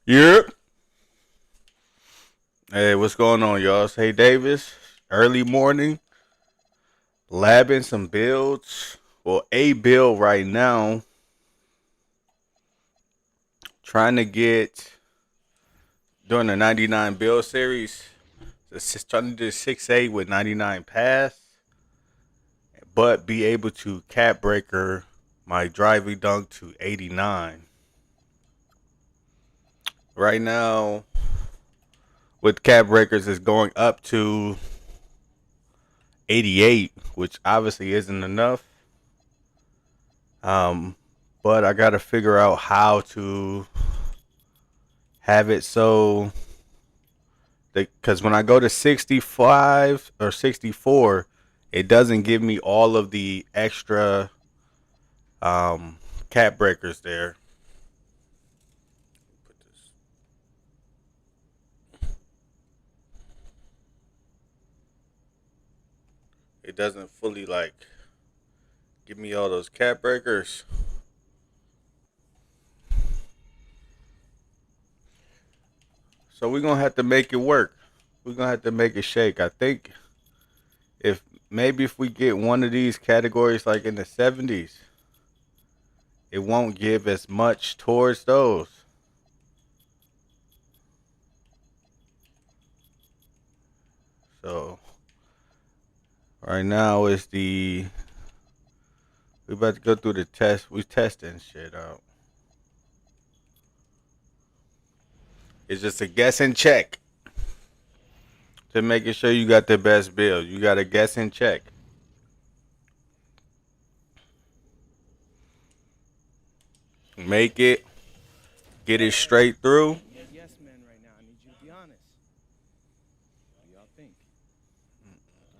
Yep. Hey, what's going on, y'all? It's Hey Davis. Early morning, labbing some builds. Well, a build right now. Trying to get during the 99 build series. Trying to do 6A with 99 pass, but be able to cap breaker my driving dunk to 89. Right now, with cap breakers, is going up to 88, which obviously isn't enough. Um, but I got to figure out how to have it so because when I go to 65 or 64, it doesn't give me all of the extra um, cap breakers there. Put this. It doesn't fully like give me all those cap breakers. So we're gonna have to make it work. We're gonna have to make it shake. I think if maybe if we get one of these categories like in the 70s, it won't give as much towards those. So right now is the we about to go through the test. We testing shit out. It's just a guess and check to making sure you got the best build. You got to guess and check. Make it, get it straight through. Yes, man, right now. I need you to be honest. What do y'all think?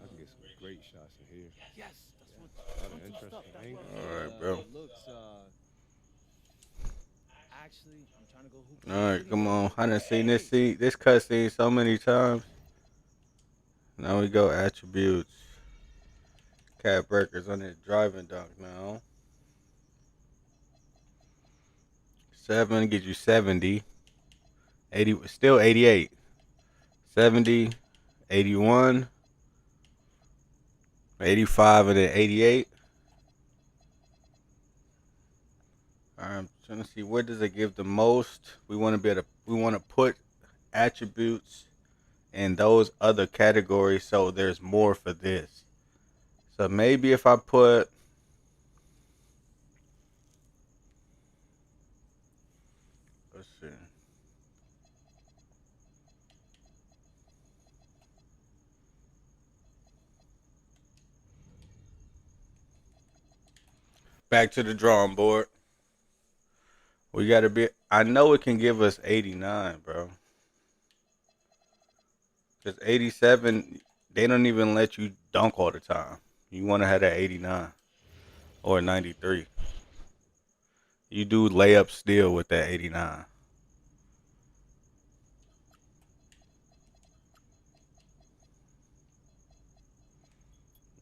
I can get some great shots in here. Yes, that's what. A lot of Some stuff. interesting That's what I'm angles. All saying. right, bro. It looks. Actually, I'm trying to go hoop All in the right, city come for a on. little I bit. done seen this scene, this cut scene so many times. Now we go attributes. Cat breakers on the driving dunk now. 7 get you 70. 80, still 88. 70, 81, 85, and then 88. I'm trying to see where does it give the most. We want to be able to. We want to put attributes in those other categories, so there's more for this. So maybe if I put, let's see, back to the drawing board. We got to be. I know it can give us 89, bro. Because 87, they don't even let you dunk all the time. You want to have that 89 or 93. You do layup still with that 89.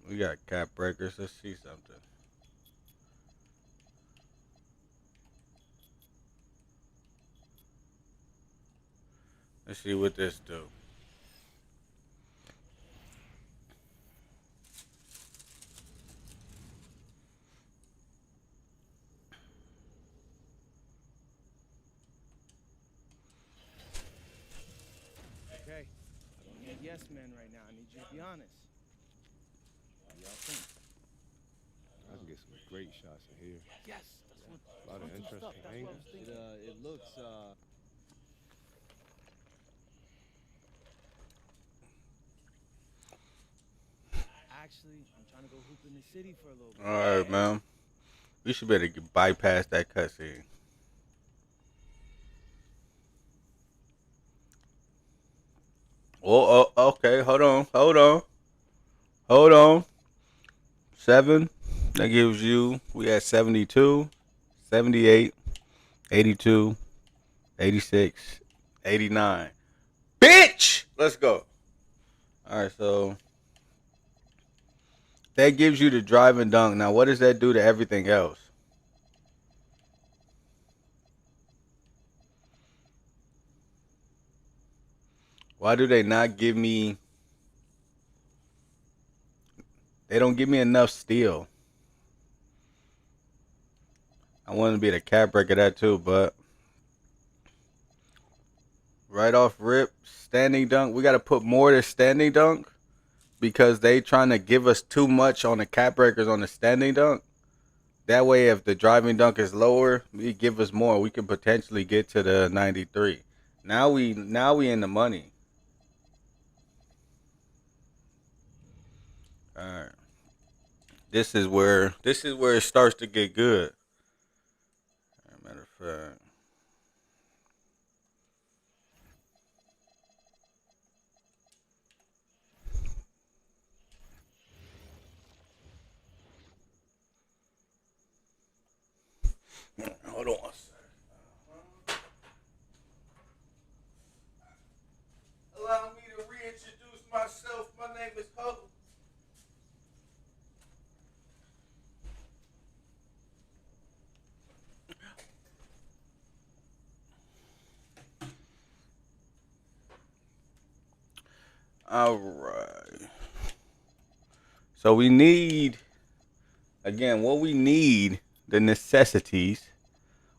We got cap breakers. Let's see something. Let's see what this do. Okay. I don't need yes, man, right now. I need you to be honest. What do y'all think? I can get some great shots in here. Yes, that's what. A lot of Some stuff. interesting That's what I angles. was thinking. It looks. Actually, I'm trying to go hoop in the city for a little All bit. right, man. We should be able to bypass that cutscene. Okay. Hold on. 7. That gives you, we had 72, 78, 82, 86, 89. Bitch! Let's go. All right, so that gives you the drive and dunk. Now, what does that do to everything else? Why do they not give me? They don't give me enough steel. I want to be the cap breaker that too, but right off rip, standing dunk. We got to put more to standing dunk because they trying to give us too much on the cap breakers on the standing dunk. That way, if the driving dunk is lower, we give us more. We can potentially get to the 93. Now we in the money. All right. This is where it starts to get good. Matter of fact. Hold on a second. Allow me to reintroduce myself. My name is Ho. All right. So we need, again, what we need, the necessities.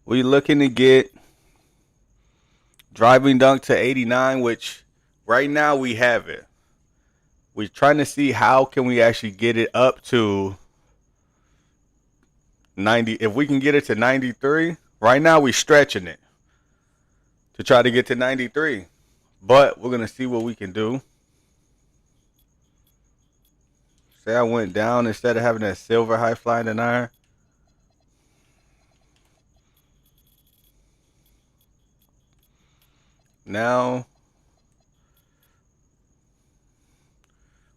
We looking to get driving dunk to 89, which right now we have it. We're trying to see how can we actually get it up to 90. If we can get it to 93, right now we're stretching it to try to get to 93. But we're going to see what we can do. Say I went down instead of having that silver high flying and iron. Now,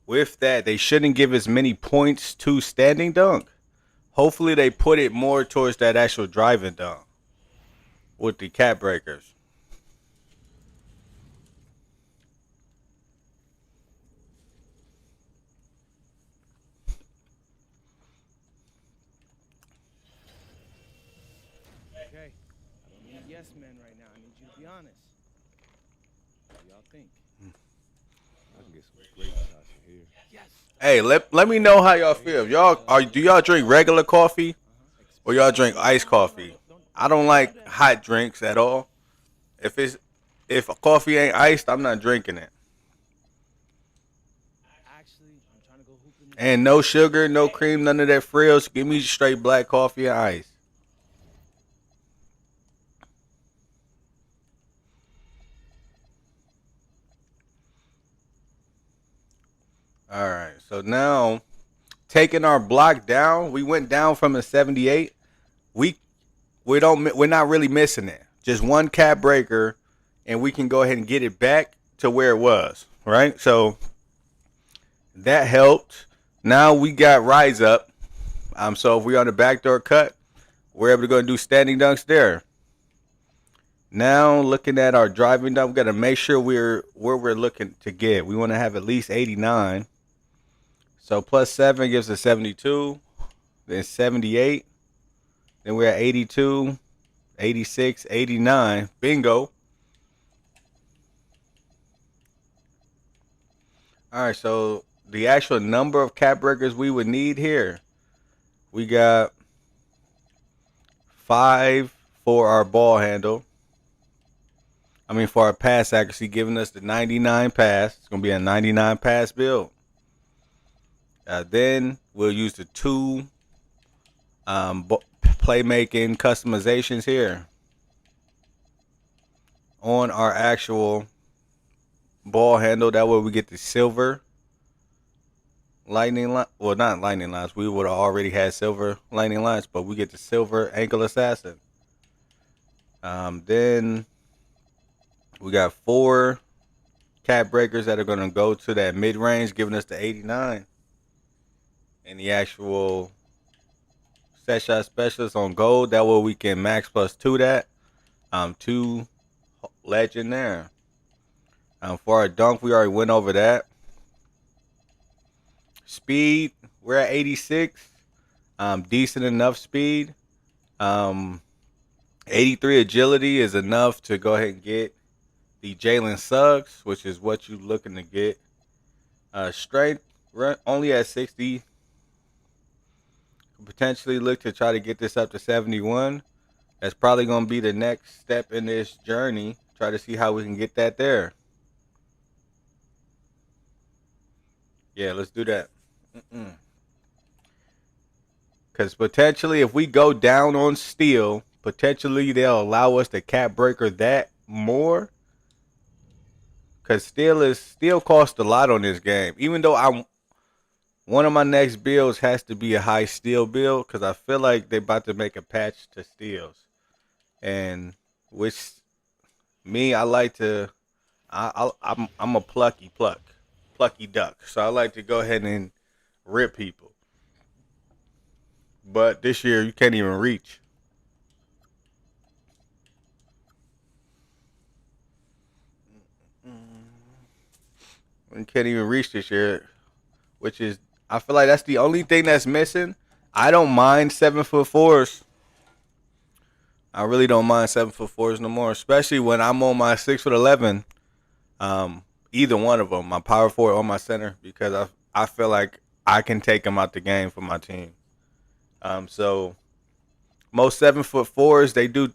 with that, they shouldn't give as many points to standing dunk. Hopefully, they put it more towards that actual driving dunk with the cap breakers. Okay. I don't need yes men right now. I need you to be honest. What do y'all think? I can get some great shots in here. Yes. Hey, let me know how y'all feel. Do y'all drink regular coffee or y'all drink iced coffee? I don't like hot drinks at all. If coffee ain't iced, I'm not drinking it. Actually, I'm trying to go hoop in the And no sugar, no cream, none of that frills. Give me straight black coffee and ice. All right. So now taking our block down, we went down from a 78. We we're not really missing it. Just one cap breaker and we can go ahead and get it back to where it was, right? So that helped. Now we got rise up. So if we're on the backdoor cut, we're able to go and do standing dunks there. Now looking at our driving dunk, we got to make sure we're where we're looking to get. We want to have at least 89. So plus 7 gives us 72. Then 78. Then we're at 82, 86, 89. Bingo. All right, so the actual number of cap breakers we would need here, we got 5 for our ball handle. For our pass accuracy, giving us the 99 pass. It's going to be a 99 pass build. Then we'll use the 2 playmaking customizations here on our actual ball handle. That way we get the silver lightning line. Well, not lightning lines. We would have already had silver lightning lines, but we get the silver ankle assassin. Then we got 4 cap breakers that are going to go to that mid range, giving us the 89. And the actual set shot specialist on gold. That way we can max plus 2 that. 2 legend there. For our dunk, we already went over that. Speed, we're at 86. Decent enough speed. 83 agility is enough to go ahead and get the Jalen Suggs, which is what you looking to get. Strength only at 60. Potentially look to try to get this up to 71. That's probably going to be the next step in this journey. Try to see how we can get that there. Yeah, let's do that. Because potentially, if we go down on steel, potentially they'll allow us to cap breaker that more. Because steel costs a lot on this game. Even though one of my next builds has to be a high steel build, because I feel like they're about to make a patch to steels, and which me I like to. I'm a plucky duck. So I like to go ahead and rip people. But this year you can't even reach. You can't even reach this year, which is I feel like that's the only thing that's missing. I don't mind 7'4". I really don't mind 7'4" no more, especially when I'm on my 6'11". Either one of them, my power forward or my center, because I feel like I can take them out the game for my team. So most 7'4" they do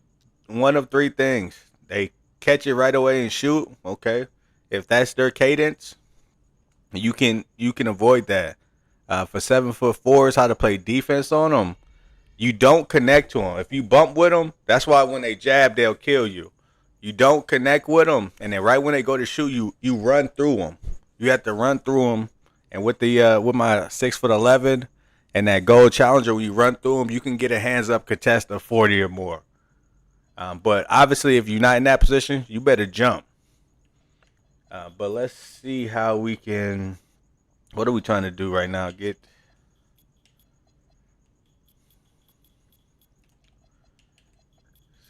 one of three things. They catch it right away and shoot. Okay, if that's their cadence, you can avoid that. For 7'4", how to play defense on them. You don't connect to them. If you bump with them, that's why when they jab, they'll kill you. You don't connect with them, and then right when they go to shoot you, you run through them. You have to run through them. And with with my 6'11" and that gold challenger, when you run through them, you can get a hands up contest of 40 or more. But obviously, if you're not in that position, you better jump. But let's see how we can. What are we trying to do right now? See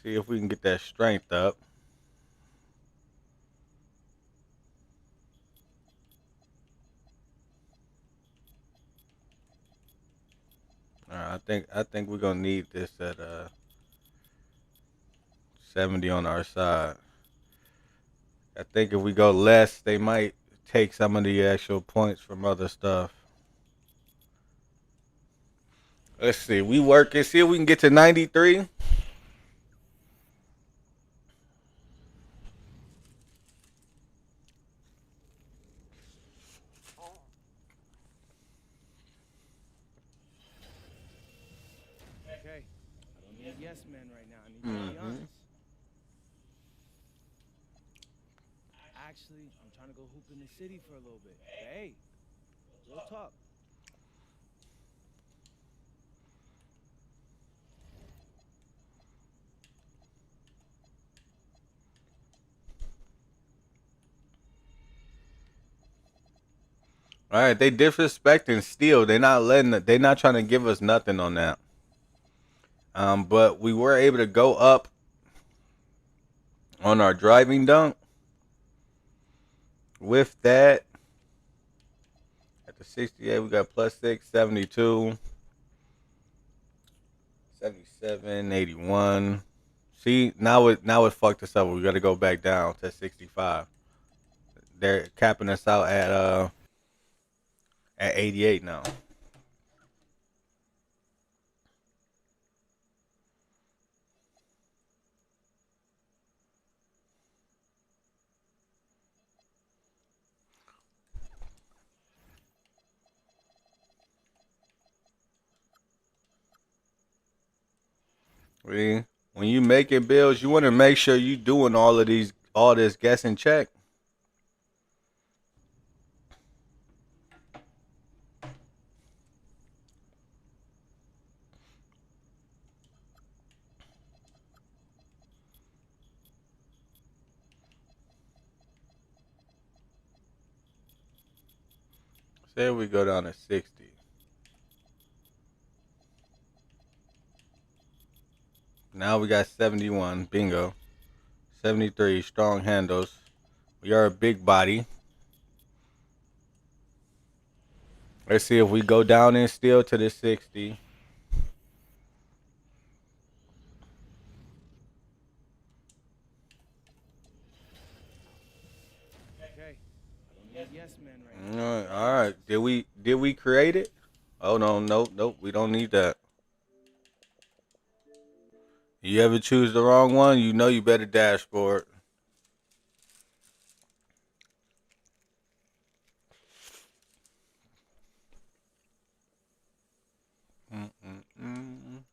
if we can get that strength up. I think we're gonna need this at 70 on our side. I think if we go less, they might take some of the actual points from other stuff. Let's see. We work and see if we can get to 93. Okay, I don't need yes men right now. I need you to be Mm-hmm. honest. Actually, I'm trying to go hoop in the city for a little bit. Hey, real talk. All right, they disrespecting steel. They're not letting. They're not trying to give us nothing on that. But we were able to go up on our driving dunk. With that, at the 68, we got +6, 72, 77, 81. See, now it fucked us up. We got to go back down to 65. They're capping us out at 88 now. See, when you making bills, you want to make sure you doing all this guess and check. Say we go down to 60. Now we got 71. Bingo. 73. Strong handles. We are a big body. Let's see if we go down in steel to the 60. yes men right All now. I right, need you all to be right. Did we create it? Oh no, nope. We don't need that. You ever choose the wrong one? You know you better dashboard. Mm-mm-mm.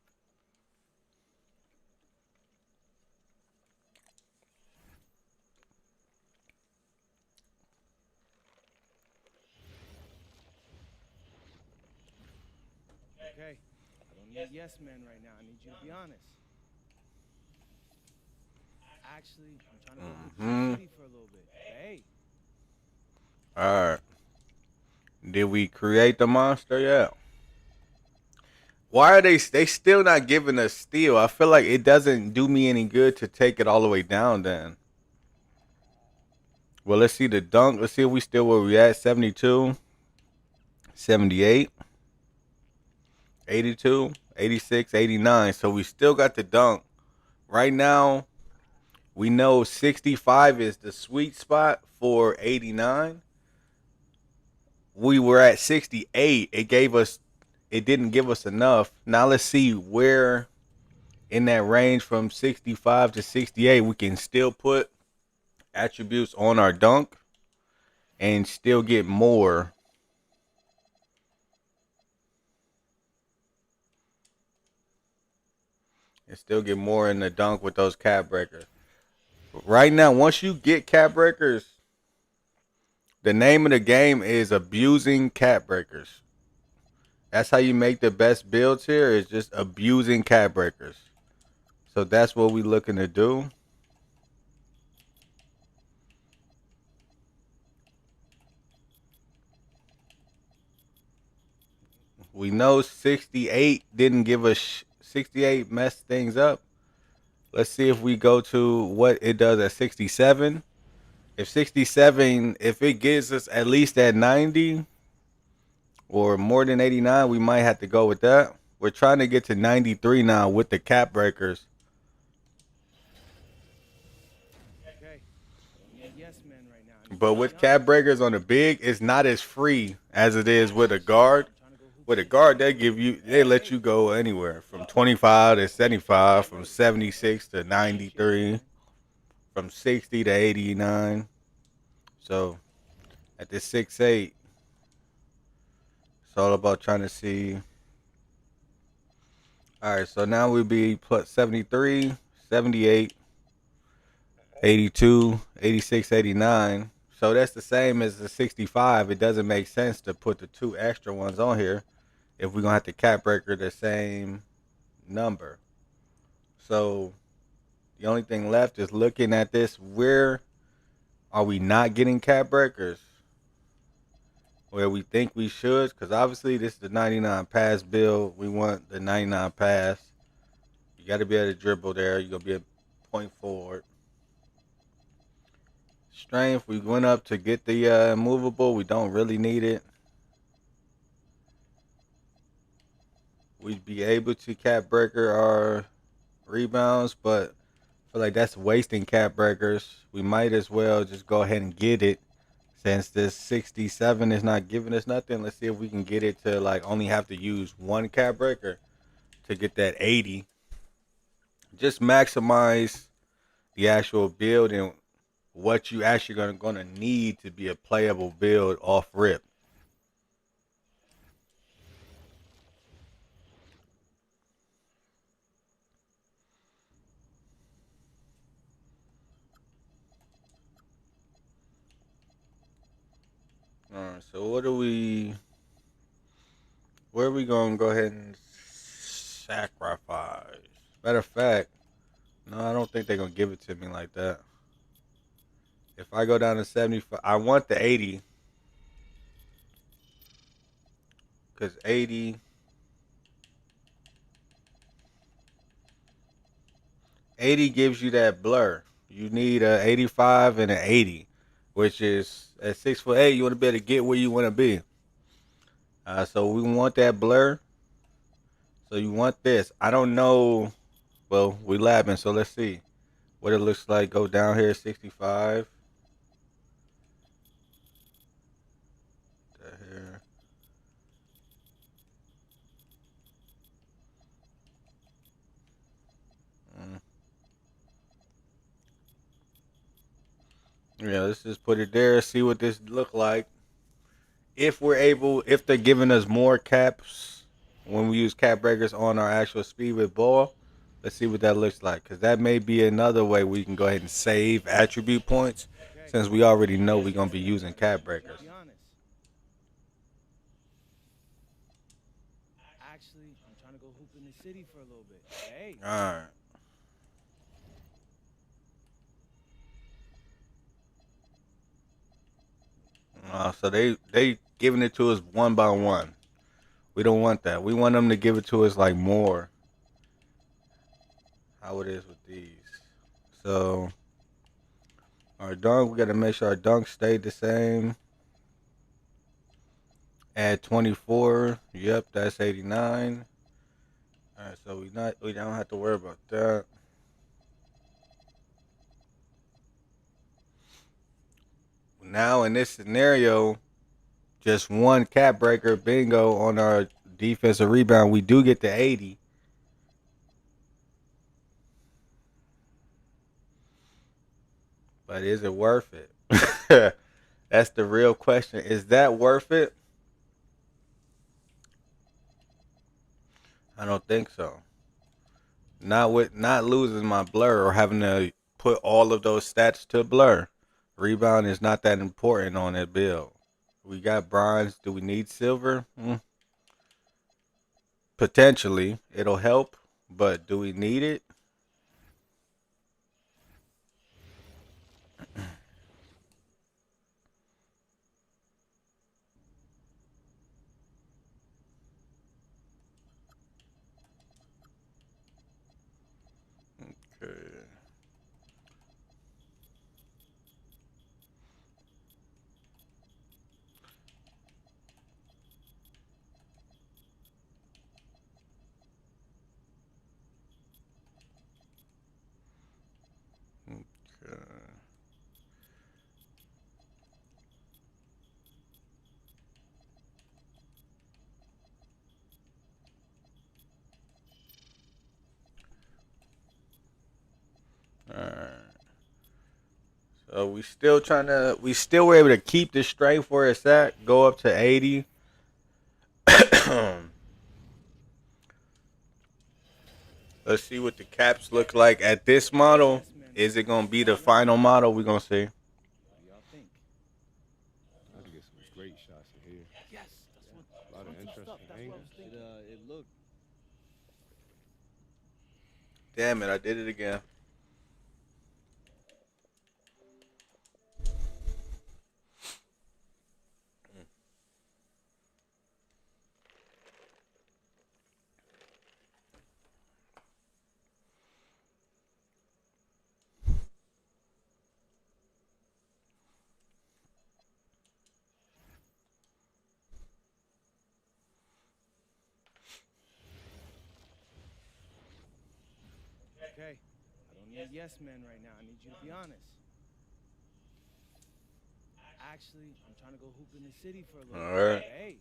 okay. I don't need yes men right now. I need you to be honest. Actually, I'm trying to go hoop Hmm. city for a little bit. Hey, All right. Did we create the monster yet? Why are they still not giving us steel? I feel like it doesn't do me any good to take it all the way down then. Well, let's see the dunk. Let's see if we still where we at. 72, 78, 82, 86, 89. So we still got the dunk. Right now, we know 65 is the sweet spot for 89. We were at 68. It didn't give us enough. Now let's see where in that range from 65 to 68 we can still put attributes on our dunk and still get more in the dunk with those cap breakers. Right now, once you get cap breakers, the name of the game is abusing cap breakers. That's how you make the best builds here, is just abusing cap breakers. So that's what we looking to do. We know 68 didn't give us 68 messed things up. Let's see if we go to what it does at 67. If 67, if it gives us at least at 90 or more than 89, we might have to go with that. We're trying to get to 93 now with the cap breakers. okay. I don't need yes men right now. I need you But to be with cap honest. breakers on the big, it's not as free as it is with a Actually, guard. I'm trying to go hoop With a city for guard, a little bit. they let Hey, you go anywhere from 25 to 75, from 76 to appreciate it, 93, man. from 60 to 89. So at the 6'8", it's all about trying to see. All right, so now we'll be plus 73, 78, 82, 86, 89. So that's the same as the 65. It doesn't make sense to put the two extra ones on here if we're going to have to cap breaker the same number. So the only thing left is looking at this. Where are we not getting cap breakers? Where we think we should? Because obviously this is the 99 pass build. We want the 99 pass. You got to be able to dribble there. You're going to be a point forward. Strength, we went up to get the movable. We don't really need it. We'd be able to cap breaker our rebounds, but I feel like that's wasting cap breakers. We might as well just go ahead and get it. Since this 67 is not giving us nothing, let's see if we can get it to like only have to use one cap breaker to get that 80. Just maximize the actual build and what you actually gonna need to be a playable build off rip. All right, so where are we gonna go ahead and sacrifice? Matter of fact, no, I don't think they're gonna give it to me like that. If I go down to 75, I want the 80 because 80 gives you that blur. You need a 85 and an 80, which is at 6'8". You want to be able to get where you want to be. So we want that blur. So you want this. I don't know. Well, we labbing, so let's see what it looks like. Go down here, 65. Yeah, let's just put it there. See what this look like. If we're able, if they're giving us more caps when we use cap breakers on our actual speed with ball, let's see what that looks like. Because that may be another way we can go ahead and save attribute points Okay. since we already know we're going to Yes, be man, using right now. I cap need you to breakers. be honest. Actually, I'm trying to go hoop in the city for a little bit. Hey. All right. So they giving it to us one by one. We don't want that. We want them to give it to us like more. How it is with these. So our dunk, we got to make sure our dunk stayed the same. Add 24. Yep, that's 89. All right, so we don't have to worry about that. Now in this scenario, just one cap breaker, bingo on our defensive rebound. We do get to 80. But is it worth it? That's the real question. Is that worth it? I don't think so. Not losing my blur or having to put all of those stats to blur. Rebound is not that important on that build. We got bronze. Do we need silver? Potentially, it'll help, but do we need it? Okay. Okay. All right. So we still were able to keep the strength where it's at, go up to 80. Let's see what the caps look like at this model. Yes, man, right Is it now. gonna be Are the you ready? final model? We're gonna see. What do y'all think? I can get some great shots in here. Yes, A lot of that's good stuff. interesting That's what I was angles. thinking. It looked Damn it, I did it again. Okay. I don't need yes men right now. I need you to be honest. Actually, I'm trying to go hoop in the city for a little All bit. right, Hey.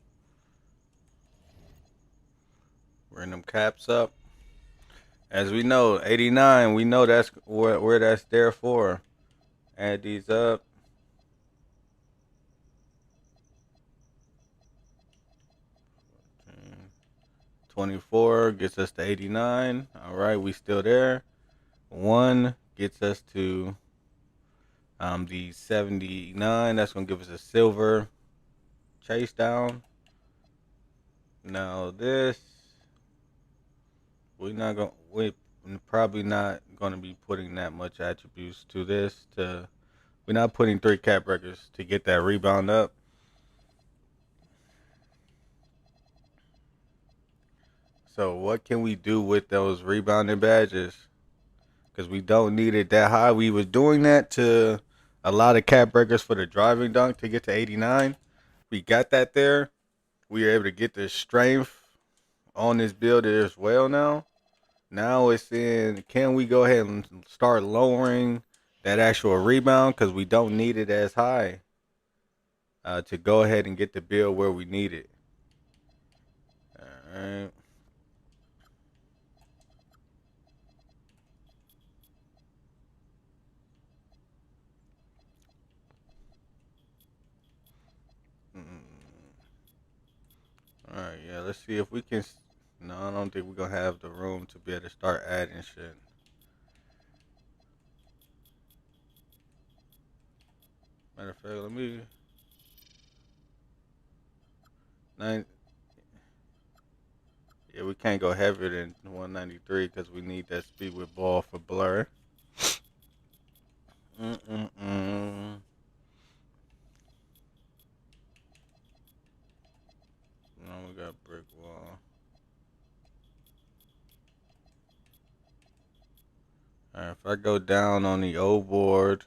bring them caps up. As we know, 89. We know that's where that's there for. Add these up. 24 gets us to 89. All right, we still there. One gets us to the 79. That's gonna give us a silver chase down. Now this we probably not gonna be putting that much attributes to this. We're not putting 3 cap breakers to get that rebound up. So what can we do with those rebounding badges? Because we don't need it that high. We was doing that to a lot of cap breakers for the driving dunk to get to 89. We got that there. We were able to get the strength on this build as well now. Now it's in, can we go ahead and start lowering that actual rebound because we don't need it as high to go ahead and get the build where we need it. All right. let's see if we can. No, I don't think we're gonna have the room to be able to start adding shit. Matter of fact, let me. Nine. Yeah, we can't go heavier than 193 because we need that speed with ball for blur. Mm-mm-mm. No, we got brick wall. Alright, if I go down on the O board,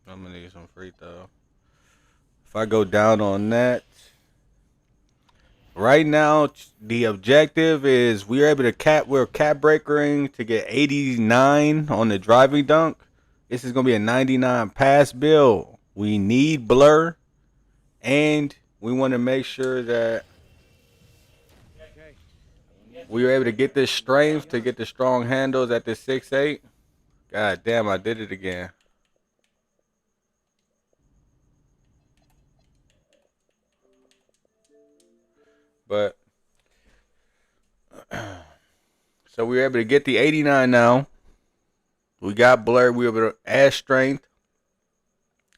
I'm gonna need some free throw. If I go down on that, right now the objective is we're cap breakering to get 89 on the driving dunk. This is gonna be a 99 pass build. We need blur, and we want to make sure that Okay. I don't need we were able to get this strength to honest. get the strong handles at the 6'8". God damn, I did it again. But so we were able to get the 89 now. We got blur. We were able to add strength.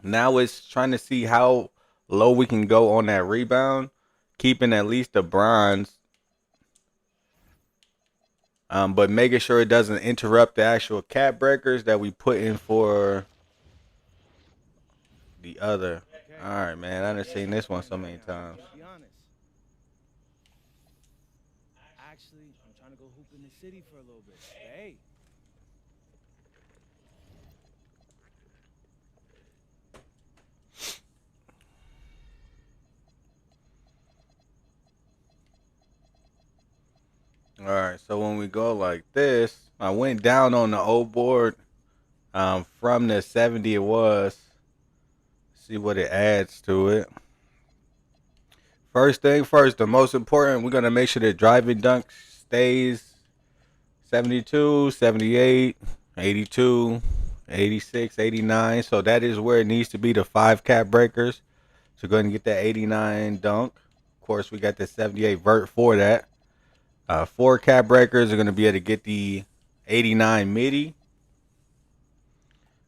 Now it's trying to see how low we can go on that rebound, keeping at least the bronze, but making sure it doesn't interrupt the actual cap breakers that we put in for the other. Okay. All right, man. I done seen this one so Right many now, times. be honest. Actually, I'm trying to go hoop in the city for a little bit. Hey. All right, so when we go like this, I went down on the O board from the 70 it was. See what it adds to it. First thing first, the most important, we're going to make sure the driving dunk stays 72, 78, 82, 86, 89. So that is where it needs to be, the 5 cap breakers. So go ahead and get that 89 dunk. Of course, we got the 78 vert for that. 4 cap breakers are going to be able to get the 89 midi.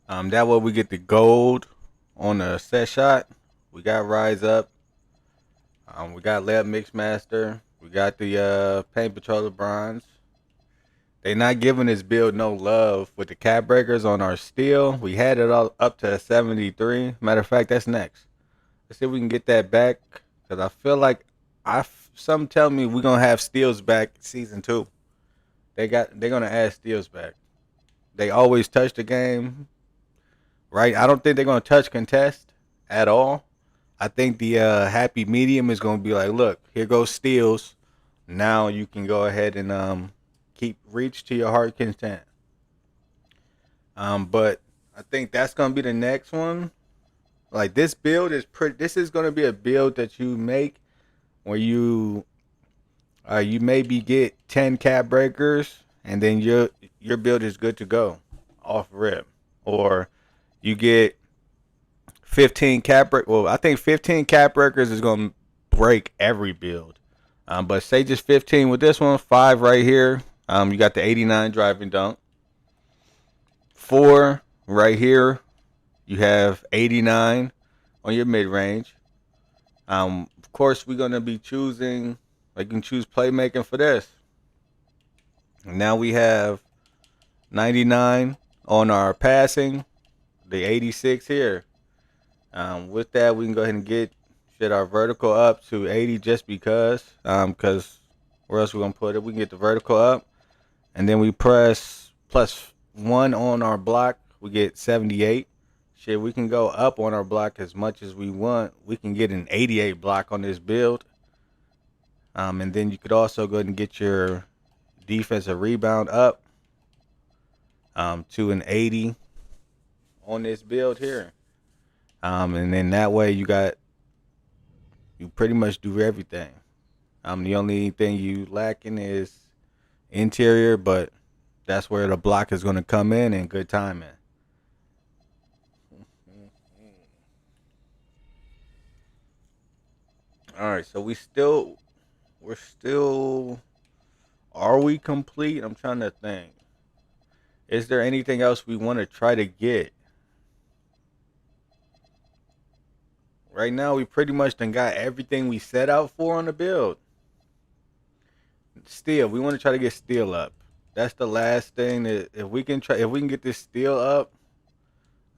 That way we get the gold on the set shot. We got Rise Up. We got Lab Mixmaster. We got the Paint Patroller Bronze. They not giving this build no love with the cap breakers on our steel. We had it all up to 73. Matter of fact, that's next. Let's see if we can get that back. Because I feel like some tell me we're going to have steals back season 2. They're going to add steals back. They always touch the game, right? I don't think they're going to touch contest at all. I think the happy medium is going to be like, look, here goes steals. Now you can go ahead and keep reach to your heart content. But I think that's going to be the next one. Like this build is pretty. This is going to be a build that you make where you maybe get 10 cap breakers and then your build is good to go off rip, or you get 15 cap break. Well, I think 15 cap breakers is going to break every build. But say just 15 with this one, 5 right here. You got the 89 driving dunk. 4 right here. You have 89 on your mid range. Of course, we're going to be choosing, like you can choose playmaking for this. Now we have 99 on our passing, the 86 here. With that, we can go ahead and get our vertical up to 80 just because where else we going to put it? We can get the vertical up, and then we press +1 on our block. We get 78. Shit, we can go up on our block as much as we want. We can get an 88 block on this build. And then you could also go ahead and get your defensive rebound up to an 80 on this build here. And then that way you pretty much do everything. The only thing you lacking is interior, but that's where the block is going to come in and good timing. All right, so we're still. Are we complete? I'm trying to think. Is there anything else we want to try to get? Right now, we pretty much done got everything we set out for on the build. Steel, we want to try to get steel up. That's the last thing that if we can get this steel up.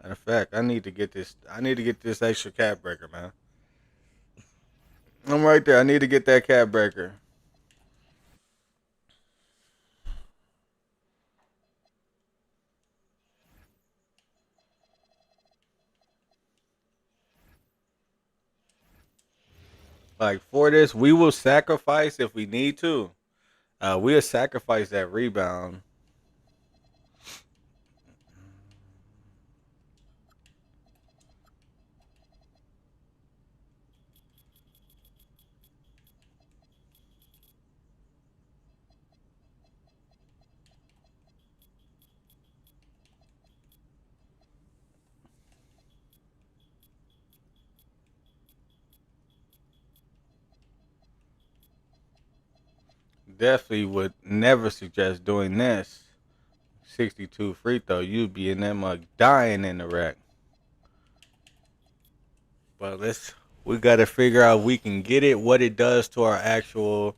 Matter of fact, I need to get this. I need to get this extra cap breaker, man. I'm right there. I need to get that cap breaker. Like for this, we will sacrifice if we need to. We'll sacrifice that rebound. Definitely would never suggest doing this. 62 free throw, you'd be in that mug dying in the rack. But we got to figure out if we can get it, what it does to our actual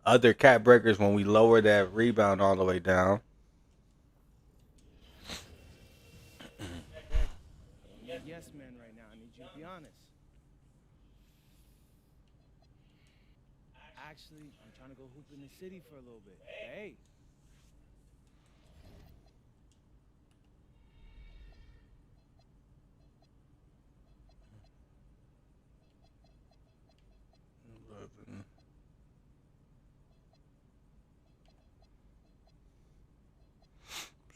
other cap breakers when we lower that rebound all the way down. Okay. I don't need yes men right now. I need you to be honest. Actually, I'm trying to go hoop in the city for a little bit. Hey.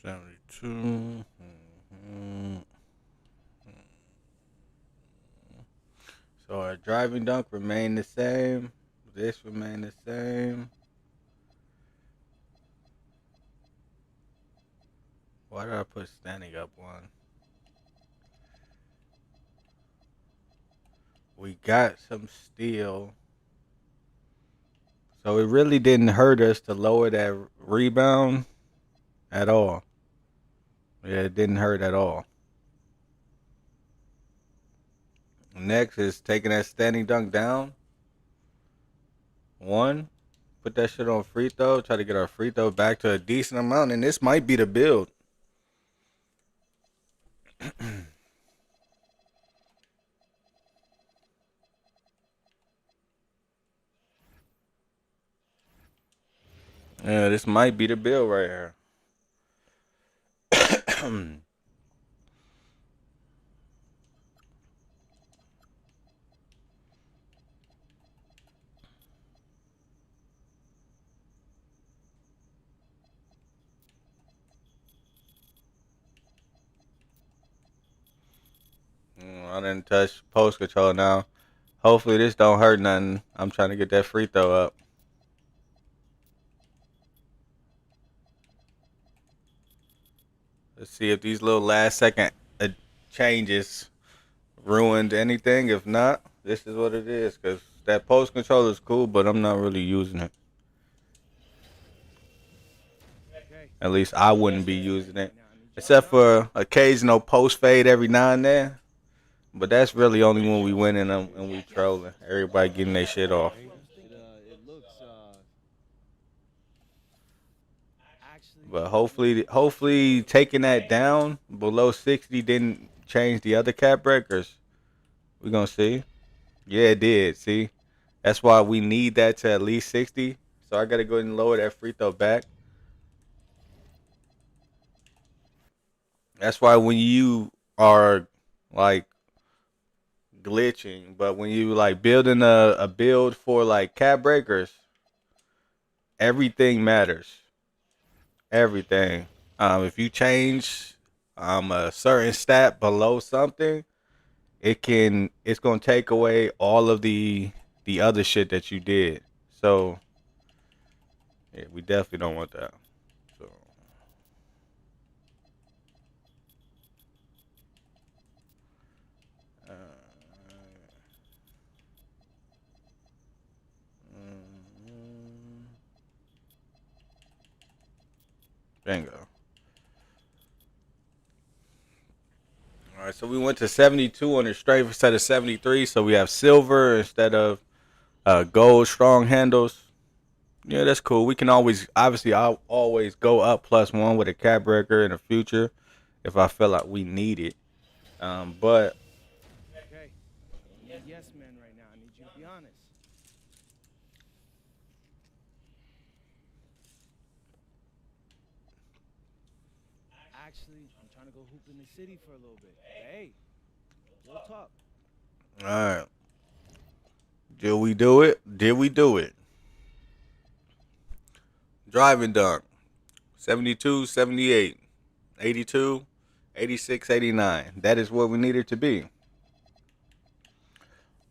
Seventy-two. So our driving dunk remained the same. This remained the same. Why did I put standing up one? We got some steel. So it really didn't hurt us to lower that rebound at all. Yeah, it didn't hurt at all. Next is taking that standing dunk down. One. Put that shit on free throw. Try to get our free throw back to a decent amount. And this might be the build. Yeah, this might be the build right here. I didn't touch post control now. Hopefully this don't hurt nothing. I'm trying to get that free throw up. Let's see if these little last second changes ruined anything. If not, this is what it is. Because that post control is cool, but I'm not really using it. Okay. At least I wouldn't be using it. Right now, I need you to be Except honest. for occasional post fade every now and then. But that's really only when we winning them and we trolling. Everybody getting their shit off. Ain't What I was thinking. it looks Actually, But I'm trying to go hoop in the city for a hopefully little bit. taking that down below 60 didn't change the other cap breakers. We're gonna see. Yeah, it did. See, that's why we need that to at least 60. So I gotta go ahead and lower that free throw back. That's why when you are like glitching, but when you like building a build for like cap breakers, everything matters. Everything. If you change a certain stat below something, it's gonna take away all of the other shit that you did. So yeah, we definitely don't want that. So uh, Bingo. All right, so we went to 72 on the straight instead of 73. So we have silver instead of gold strong handles. Yeah, that's cool. We can always, obviously, I'll always go up +1 with a cap breaker in the future if I feel like we need it. But Okay, I don't need yes men right now. I need you to be honest. Actually, I'm trying to go hoop in the city for a little bit. Hey, real talk. all right, did we do it? Did we do it? Driving dunk. 72, 78, 82, 86, 89. That is what we needed to be.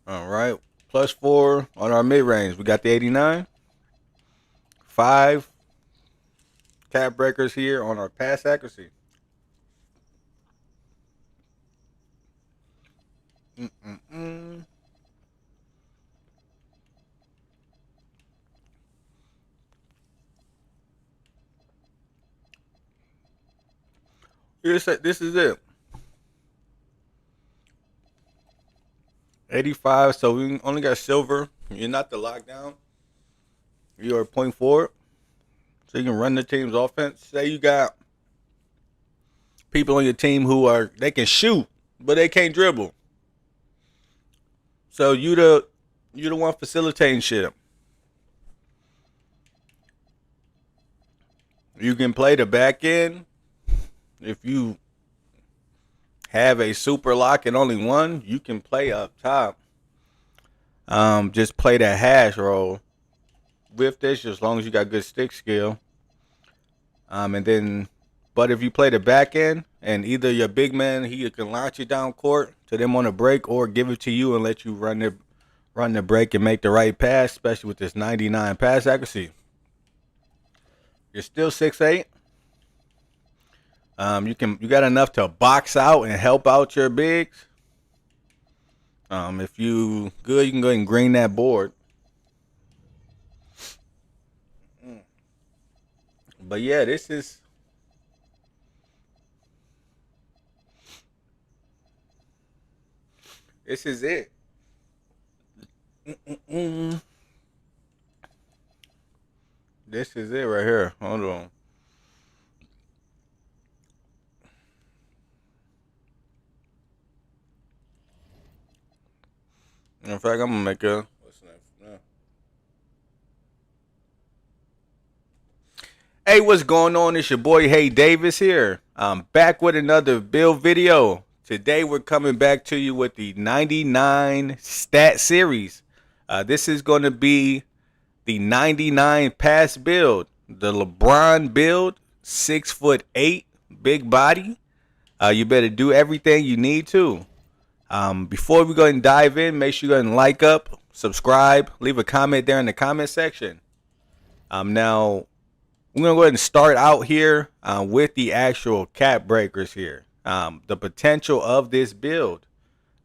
All right. +4 on our mid range. We got the 89. 5 cap breakers here on our pass accuracy. Mm-mm-mm. This is it. 85. So we only got silver. You're not the lockdown. You're a point forward. So you can run the team's offense. Say you got people on your team who they can shoot, but they can't dribble. So you the one facilitating shit. You can play the back end. If you have a super lock and only one, you can play up top. Just play that hash role with this, as long as you got good stick skill. And then, but if you play the back end, and either your big man, he can launch it down court to them on a break, or give it to you and let you run the break and make the right pass, especially with this 99 pass accuracy. You're still 6'8". You got enough to box out and help out your bigs. If you good, you can go ahead and green that board. But yeah, this is it. Mm-mm-mm. This is it right here. Hold on. In fact, I'm gonna make a. What's next? No. Hey, what's going on? It's your boy Hey Davis here. I'm back with another build video. Today we're coming back to you with the 99 stat series. This is going to be the 99 pass build, the LeBron build, 6'8", big body. You better do everything you need to. Before we go and dive in, make sure you go and like up, subscribe, leave a comment there in the comment section. Now, we're going to go ahead and start out here with the actual cap breakers here. The potential of this build.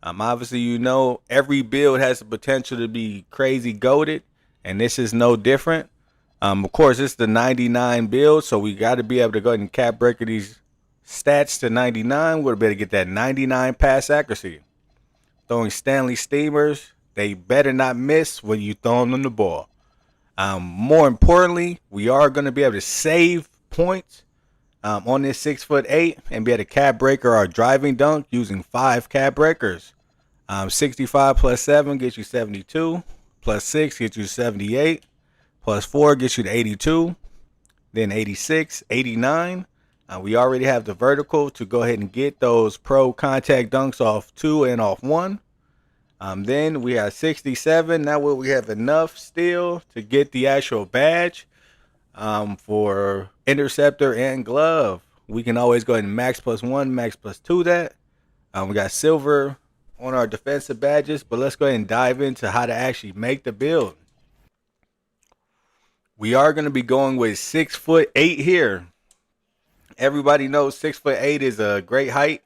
Obviously, you know, every build has the potential to be crazy goated, and this is no different. Of course, it's the 99 build, so we got to be able to go ahead and cap breaker these stats to 99. We're better get that 99 pass accuracy. Throwing Stanley Steamers, they better not miss when you throw them the ball. More importantly, we are going to be able to save points on this 6'8" and be able to cap breaker our driving dunk using 5 cap breakers. 65 plus 7 gets you 72, plus 6 gets you 78, plus 4 gets you to 82, then 86, 89. We already have the vertical to go ahead and get those pro contact dunks off 2 and off 1. Then we have 67. That way we have enough still to get the actual badge for interceptor and glove. We can always go ahead and max +1, max +2 that. We got silver on our defensive badges, but let's go ahead and dive into how to actually make the build. We are going to be going with 6'8" here. Everybody knows 6'8" is a great height.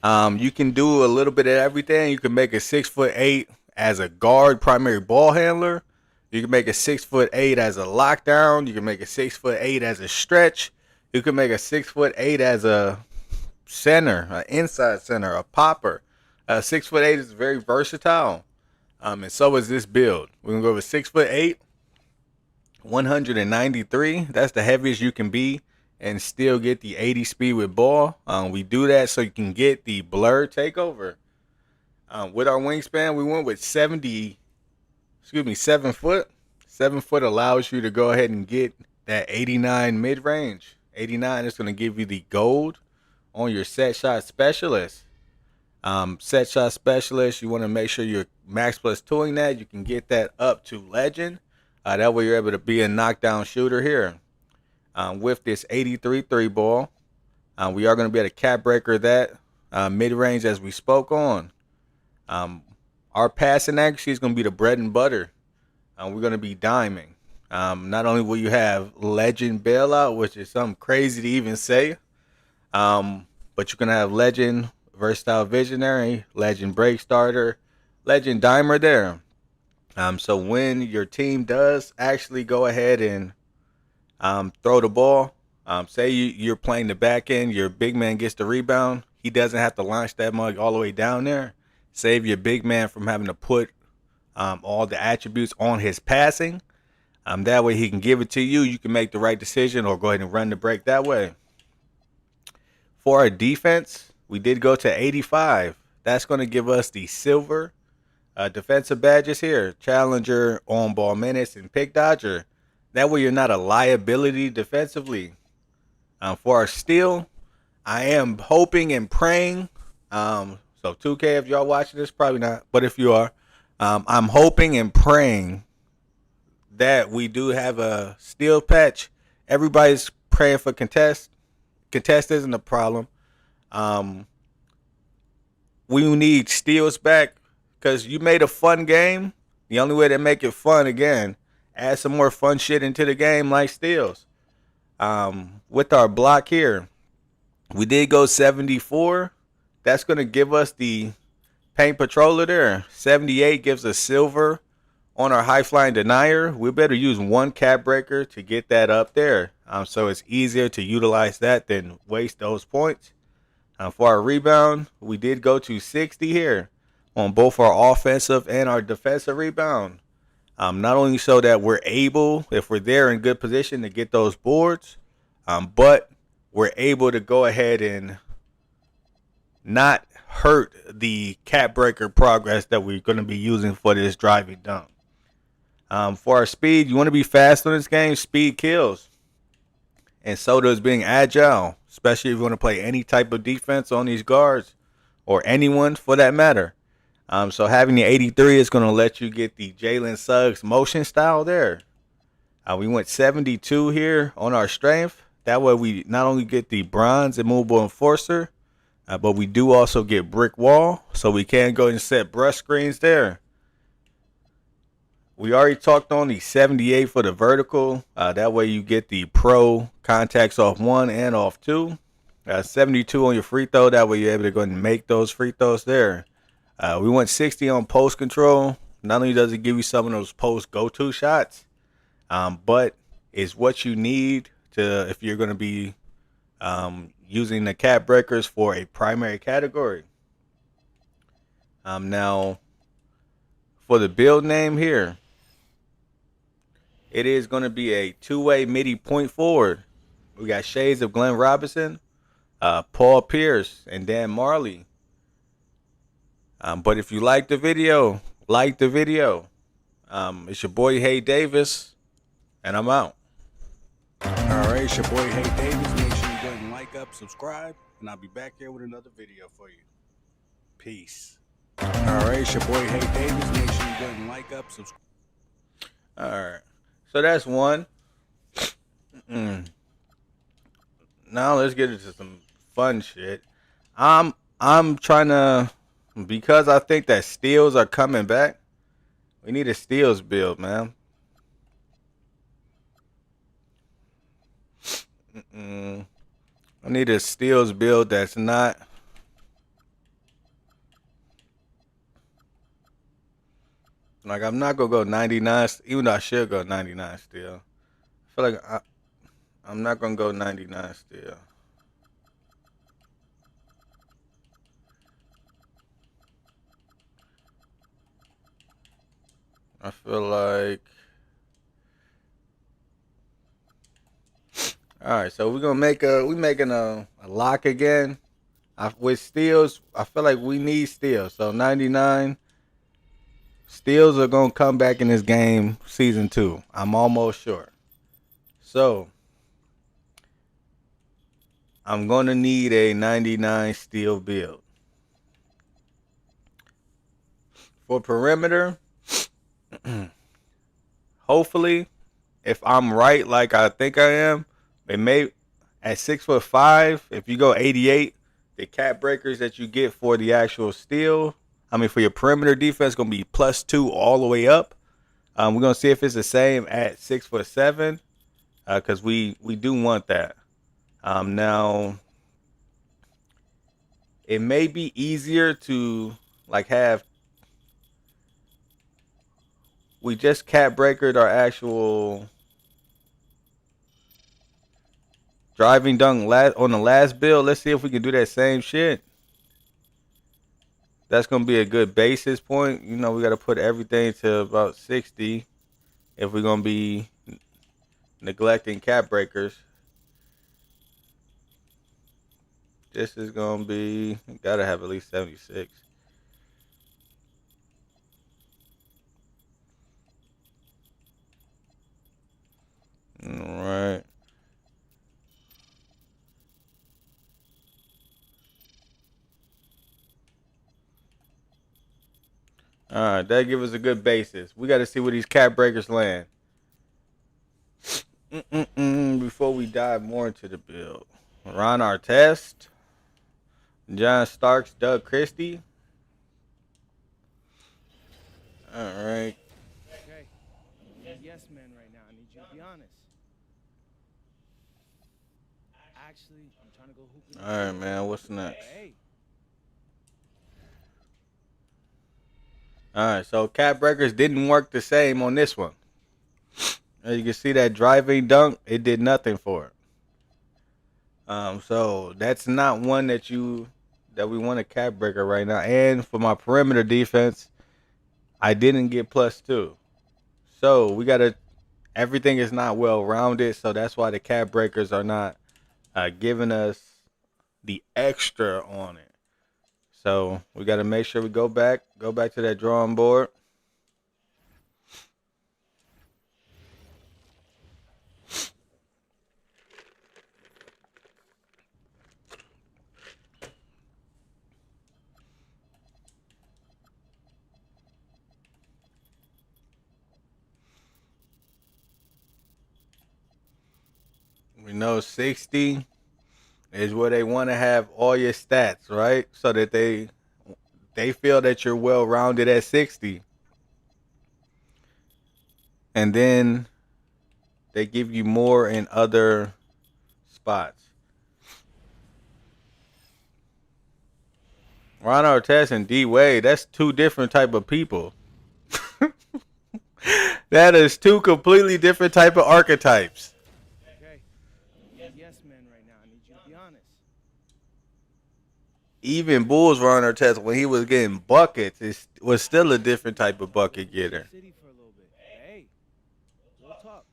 You can do a little bit of everything. You can make a 6'8" as a guard, primary ball handler. You can make a 6'8" as a lockdown. You can make a 6'8" as a stretch. You can make a 6'8" as a center, an inside center, a popper. 6'8" is very versatile. And so is this build. We're gonna go with 6'8", 193. That's the heaviest you can be and still get the 80 speed with ball. We do that so you can get the blur takeover. With our wingspan, we went with 7 foot. 7 foot allows you to go ahead and get that 89 mid range. 89 is going to give you the gold on your set shot specialist. Set shot specialist, you want to make sure you're max plus twoing that. You can get that up to legend. That way you're able to be a knockdown shooter here. With this 83 three ball, we are going to be able to cap breaker that mid range as we spoke on. Our passing accuracy is going to be the bread and butter. We're going to be diming. Not only will you have legend bailout, which is something crazy to even say, but you're going to have legend versatile visionary, legend break starter, legend dimer there. So when your team does actually go ahead and throw the ball, say you're playing the back end, your big man gets the rebound, he doesn't have to launch that mug all the way down there. Save your big man from having to put all the attributes on his passing. That way he can give it to you. You can make the right decision or go ahead and run the break that way. For our defense, we did go to 85. That's going to give us the silver defensive badges here. Challenger, on ball minutes, and pick dodger. That way you're not a liability defensively. For our steal, I am hoping and praying. So 2K, if y'all watching this, probably not. But if you are, I'm hoping and praying that we do have a steal patch. Everybody's praying for contest. Contest isn't a problem. We need steals back because you made a fun game. The only way to make it fun again, add some more fun shit into the game like steals. With our block here, we did go 74. That's going to give us the paint patroller there. 78 gives us silver on our high flying denier. We better use one cap breaker to get that up there. So it's easier to utilize that than waste those points. For our rebound, we did go to 60 here on both our offensive and our defensive rebound. Not only so that we're able, if we're there in good position, to get those boards, but we're able to go ahead and not hurt the cap breaker progress that we're going to be using for this driving dunk. For our speed, you want to be fast in this game. Speed kills. And so does being agile, especially if you want to play any type of defense on these guards or anyone for that matter. So having the 83 is going to let you get the Jalen Suggs motion style there. We went 72 here on our strength. That way we not only get the bronze immovable enforcer, but we do also get brick wall. So we can go and set brush screens there. We already talked on the 78 for the vertical. That way you get the pro contacts off 1 and off 2. 72 on your free throw. That way you're able to go and make those free throws there. We went 60 on post control. Not only does it give you some of those post go-to shots, but it's what you need to if you're going to be using the cap breakers for a primary category. Now, for the build name here, it is going to be a two-way midi point forward. We got shades of Glenn Robinson, Paul Pierce, and Dan Marley. But if you like the video, like the video. It's your boy Hey Davis, and I'm out. Alright, it's your boy Hey Davis. Make sure you go and like up, subscribe, and I'll be back here with another video for you. Peace. Alright, it's your boy Hey Davis. Make sure you go and like up, subscribe. Alright. So that's one. Now let's get into some fun shit. I'm trying to, because I think that steals are coming back. We need a steals build, man. I need a steals build that's not. Like, I'm not gonna go 99, even though I should go 99 still. I feel like I'm not gonna go 99 still. I feel like. All right, so we're gonna we making a lock again. With steals, I feel like we need steals. So 99 steals are gonna come back in this game season 2. I'm almost sure. So I'm gonna need a 99 steal build for perimeter. Hopefully, if I'm right, like I think I am, it may at 6'5". If you go 88, the cap breakers that you get for the actual steal, I mean for your perimeter defense, gonna be +2 all the way up. We're gonna see if it's the same at 6'7", because we do want that. Now it may be easier to like have we just cap breakered our actual driving dunk on the last build. Let's see if we can do that same shit. That's gonna be a good basis point. You know, we gotta put everything to about 60 if we're gonna be neglecting cap breakers. This is gonna be gotta have at least 76. All right. All right, that gives us a good basis. We got to see where these cap breakers land. Before we dive more into the build, Ron Artest, John Starks, Doug Christie. All right. Okay, I don't need yes men right now. I need you to be honest. Actually, I'm trying to go hoop. All right, man. What's next? Hey. All right, so cap breakers didn't work the same on this one. As you can see, that driving dunk, it did nothing for it. So that's not one that we want a cap breaker right now. And for my perimeter defense, I didn't get +2. So we gotta. Everything is not well rounded, so that's why the cap breakers are not giving us the extra on it. So we got to make sure we go back to that drawing board. We know 60 is where they want to have all your stats, right? So that they feel that you're well rounded at 60. And then they give you more in other spots. Ron Artest and D Wade, that's two different type of people. That is two completely different type of archetypes. Okay, I don't need yes men right now. I need you to be honest. Even Bulls Ron Artest, when he was getting buckets, it was still a different type of bucket getter. City for a little bit. Hey, we'll talk.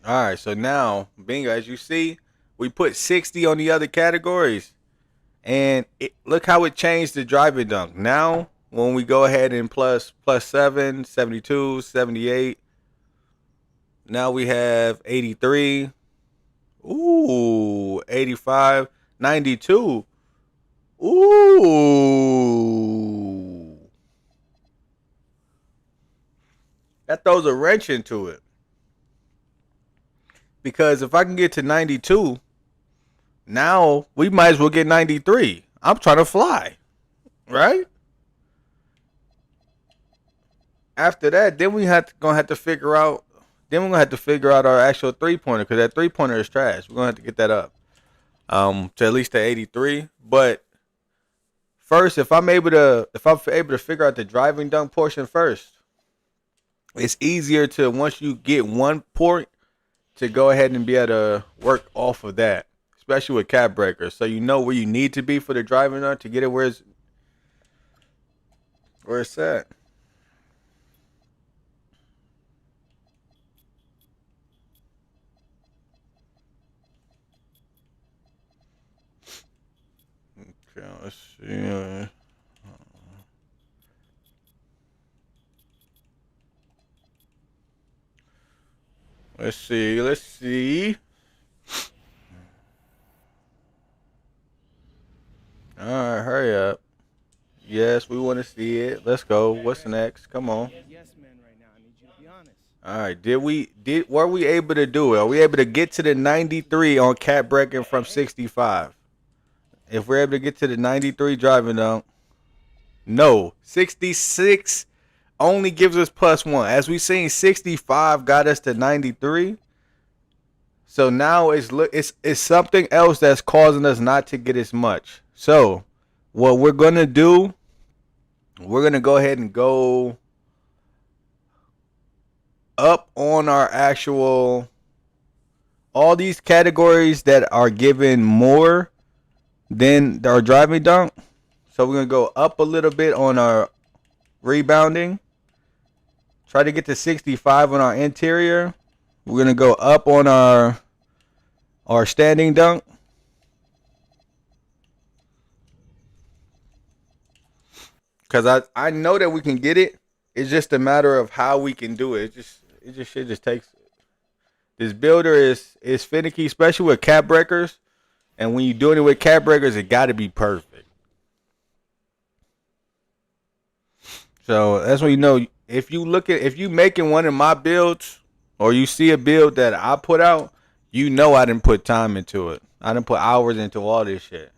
All right, so now, bingo, as you see, we put 60 on the other categories. And look how it changed the driving dunk. Now, when we go ahead and +7, 72, 78, now we have 83. Ooh, 85, 92. Ooh. That throws a wrench into it. Because if I can get to 92, now we might as well get 93. I'm trying to fly. Right? After that, then gonna have to figure out. Then we're gonna have to figure out our actual 3-pointer, because that 3-pointer is trash. We're gonna have to get that up to at least the 83. But first, if I'm able to figure out the driving dunk portion first, it's easier to, once you get one port, to go ahead and be able to work off of that, especially with cap breakers. So you know where you need to be for the driving to get it where it's at. Okay, let's see. Let's see. Let's see. All right, hurry up. Yes, we want to see it. Let's go. What's next? Come on. Yes, man, right now. I need you to be honest. All right. Were we able to do it? Are we able to get to the 93 on cap breaking from 65? If we're able to get to the 93 driving dunk, no. 66 only gives us +1. As we seen, 65 got us to 93. So now it's something else that's causing us not to get as much. So what we're gonna do, we're gonna go ahead and go up on our actual, all these categories that are given more than our driving dunk. So we're gonna go up a little bit on our rebounding. Try to get to 65 on our interior. We're gonna go up on our standing dunk. Cause I know that we can get it. It's just a matter of how we can do it. Shit just takes. This builder is finicky, especially with cap breakers. And when you're doing it with cap breakers, it got to be perfect. So that's when you know, if you making one of my builds, or you see a build that I put out, you know I didn't put time into it. I didn't put hours into all this shit.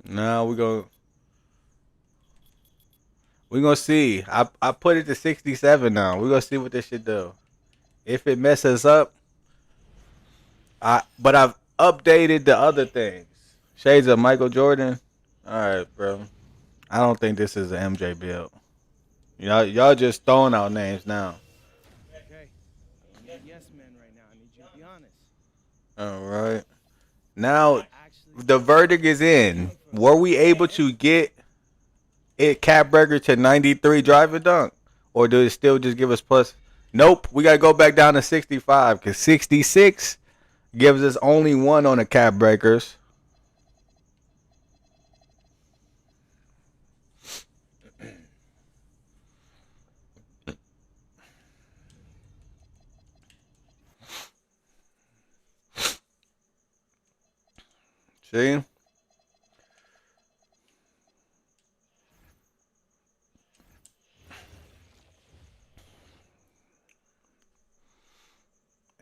Now we're gonna see. I put it to 67 now. We're gonna see what this shit do. If it messes up, but I've updated the other things. Shades of Michael Jordan. All right, bro. I don't think this is an MJ build. Y'all just throwing out names now. Okay. I don't need yes, man, right now. I need you to be honest. All right. Now I actually the verdict is in. Were we able to get it cap breaker to 93 driving dunk, or do it still just give us plus? Nope. We gotta go back down to 65 because 66 gives us only one on the cap breakers. See?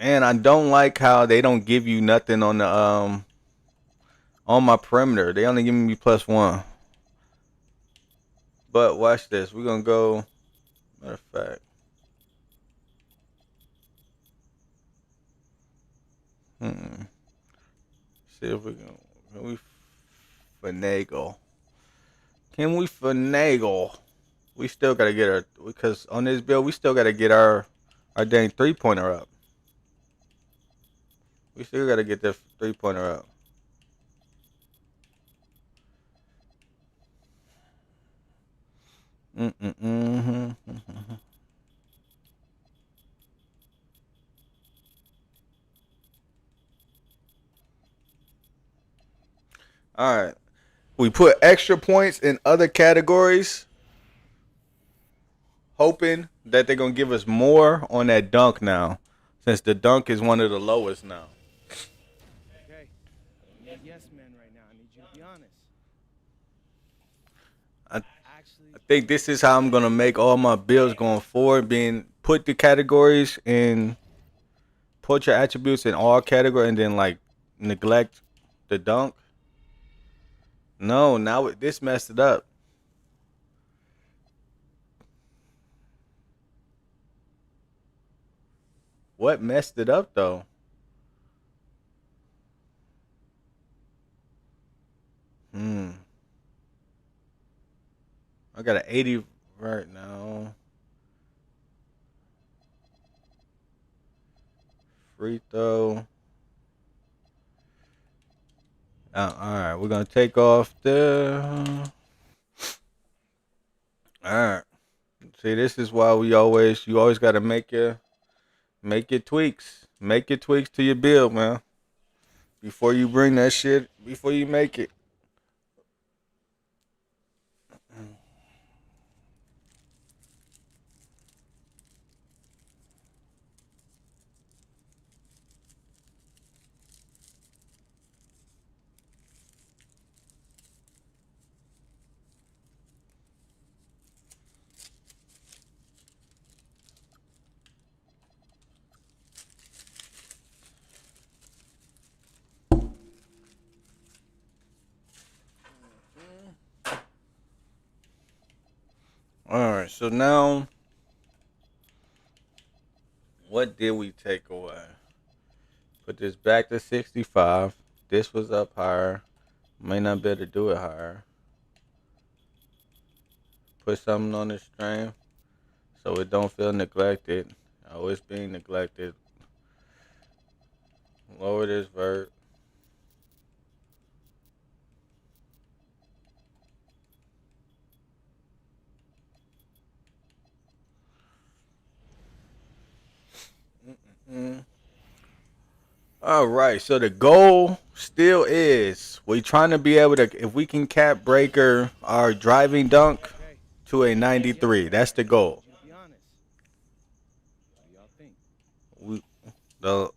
And I don't like how they don't give you nothing on my perimeter. They only give me +1. But watch this. We're gonna go. Matter of fact. See if can we finagle. Can we finagle? We still gotta get our, because on this build we still gotta get our dang 3-pointer up. We still gotta get the 3-pointer up. Mm-mm-mm-hmm. All right. We put extra points in other categories, hoping that they're gonna give us more on that dunk now, since the dunk is one of the lowest now. okay. I don't need yes, man, right now. I need you to be honest. think this is how I'm gonna make all my builds going forward. Being put the categories in, put your attributes in all category, and then like neglect the dunk. No, now this messed it up. What messed it up though? Hmm. I got an 80 right now. Free throw. All right, we're gonna take off the. All right. See, this is why you always gotta make your tweaks, make your tweaks to your build, man. Before you bring that shit, before you make it. All right, so now, what did we take away? Put this back to 65. This was up higher. May not be able to do it higher. Put something on the stream so it don't feel neglected. Oh, it's being neglected. Lower this vert. Mm-mm. All right, so the goal still is we trying to be able to, if we can cap breaker our driving dunk Okay. to a Yes, 93. man, That's right the now. I goal. need you to be honest. What do y'all think? We, the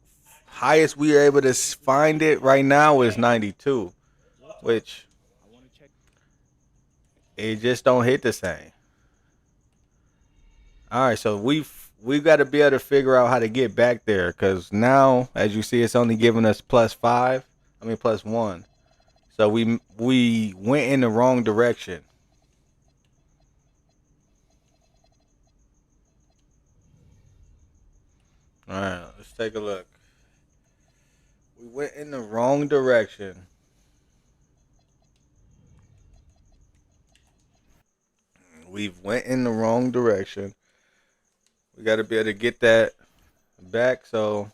highest we are able to find it right now is 92, Real talk. which I want to check. it just don't hit the same. All right, so we got to be able to figure out how to get back there because now, as you see, it's only giving us +5. I mean +1. So we went in the wrong direction. All right, let's take a look. We went in the wrong direction. We've went in the wrong direction. We got to be able to get that back. So,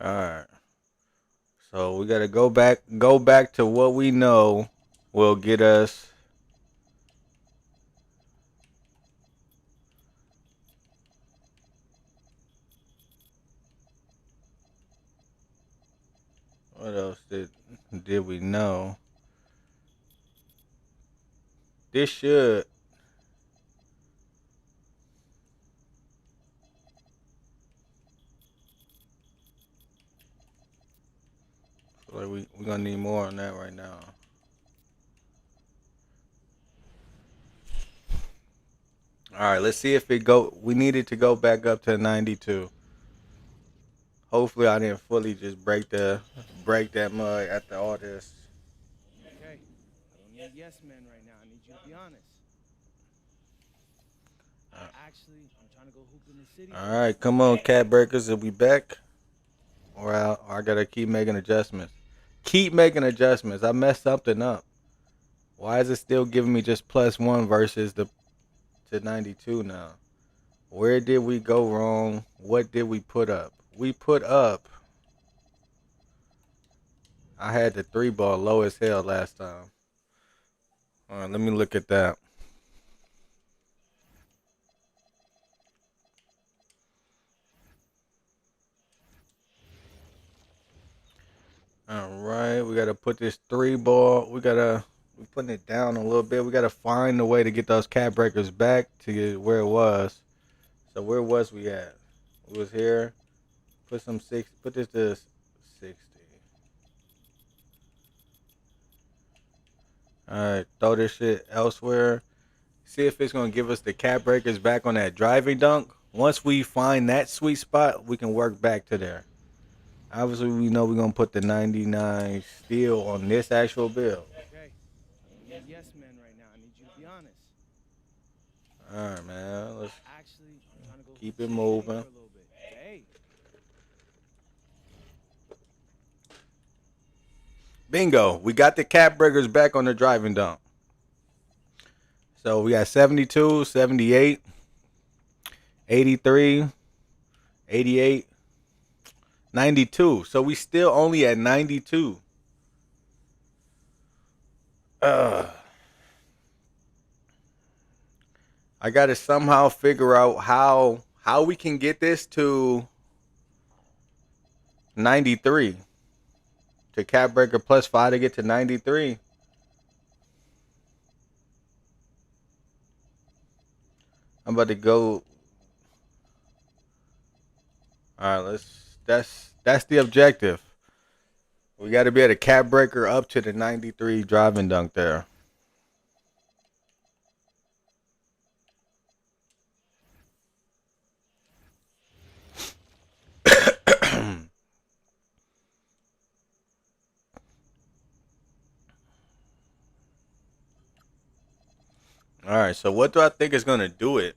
all right. So we got to go back to what we know will get us. What else did we know? This should. Like we gonna need more on that right now. All right, let's see if it go. We needed to go back up to 92. Hopefully, I didn't fully just break that mud after all this. Okay. I don't need yes men right now. I need you to be honest. I'm trying to go hoop in the city All first. right, come on, cat breakers. Are we back? Or I gotta keep making adjustments. Keep making adjustments. I messed something up. Why is it still giving me just +1 versus the to 92 now? Where did we go wrong? What did we put up? We put up. I had the 3 ball low as hell last time. All right, let me look at that. All right, we gotta put this 3 ball. We're putting it down a little bit. We gotta find a way to get those cat breakers back to where it was. So where was we at? We was here. Put this to 60. Alright, throw this shit elsewhere. See if it's gonna give us the cap breakers back on that driving dunk. Once we find that sweet spot, we can work back to there. Obviously, we know we're gonna put the 99 steel on this actual build. Okay. I don't need yes men right now. I need you to be honest. Alright, man. Let's Actually, I'm trying to go keep hoop it in the city moving. for a little bit. Hey. Bingo. We got the cap breakers back on the driving dunk. So we got 72, 78, 83, 88, 92. So we still only at 92. I got to somehow figure out how we can get this to 93. To cap breaker plus 5 to get to 93. I'm about to go. All right, that's the objective. We got to be at a cap breaker up to the 93 driving dunk there. All right, so what do I think is going to do it?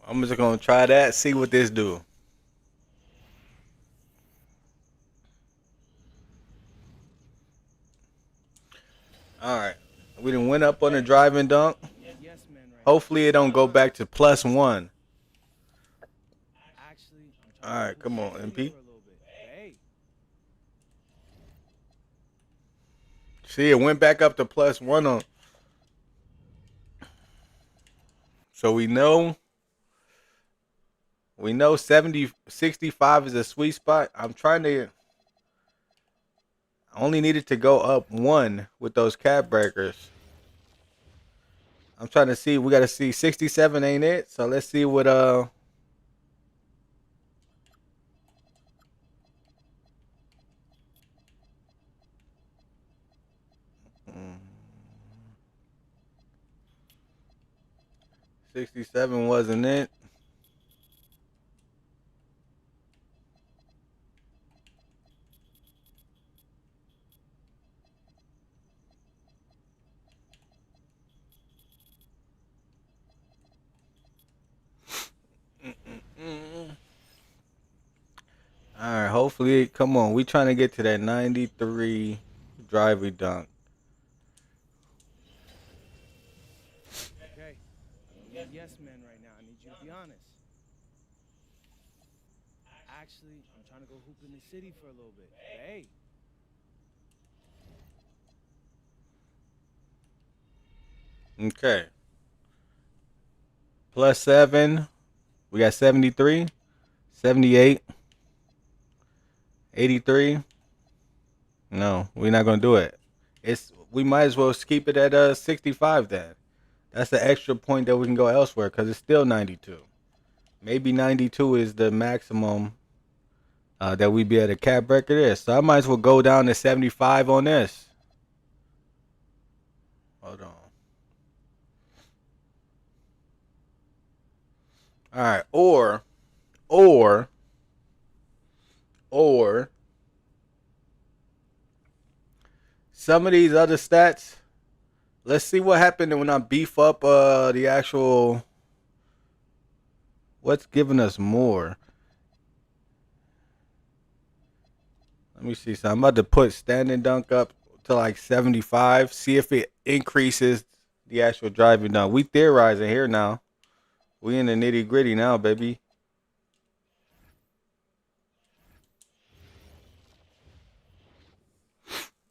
I'm just going to try that, see what this do. All right. We done went up on the driving dunk. Yes men right Hopefully it don't go back to plus 1. now. Actually, I'm All trying to right, go come hoop on, in the city MP. for a little bit. Hey. See, it went back up to plus 1 on. So we know 70 65 is a sweet spot. I'm trying to I only needed to go up 1 with those cap breakers. I'm trying to see. We got to see 67 ain't it? So let's see what 67 wasn't it? All right, hopefully, come on. We trying to get to that 93 driving dunk. Okay. I don't need yes men right now. I need you to be honest. Actually, I'm trying to go hoop in the city for a little bit. Hey. Okay. Plus 7. We got 73, 78, 83. No, we're not gonna do it. We might as well keep it at 65 then. That's the extra point that we can go elsewhere because it's still 92. Maybe 92 is the maximum that we be at a cap breaker this. So I might as well go down to 75 on this. Hold on. All right, or some of these other stats. Let's see what happened when I beef up the actual. What's giving us more? Let me see. So I'm about to put standing dunk up to like 75. See if it increases the actual driving dunk. We theorizing here now. We in the nitty gritty now, baby.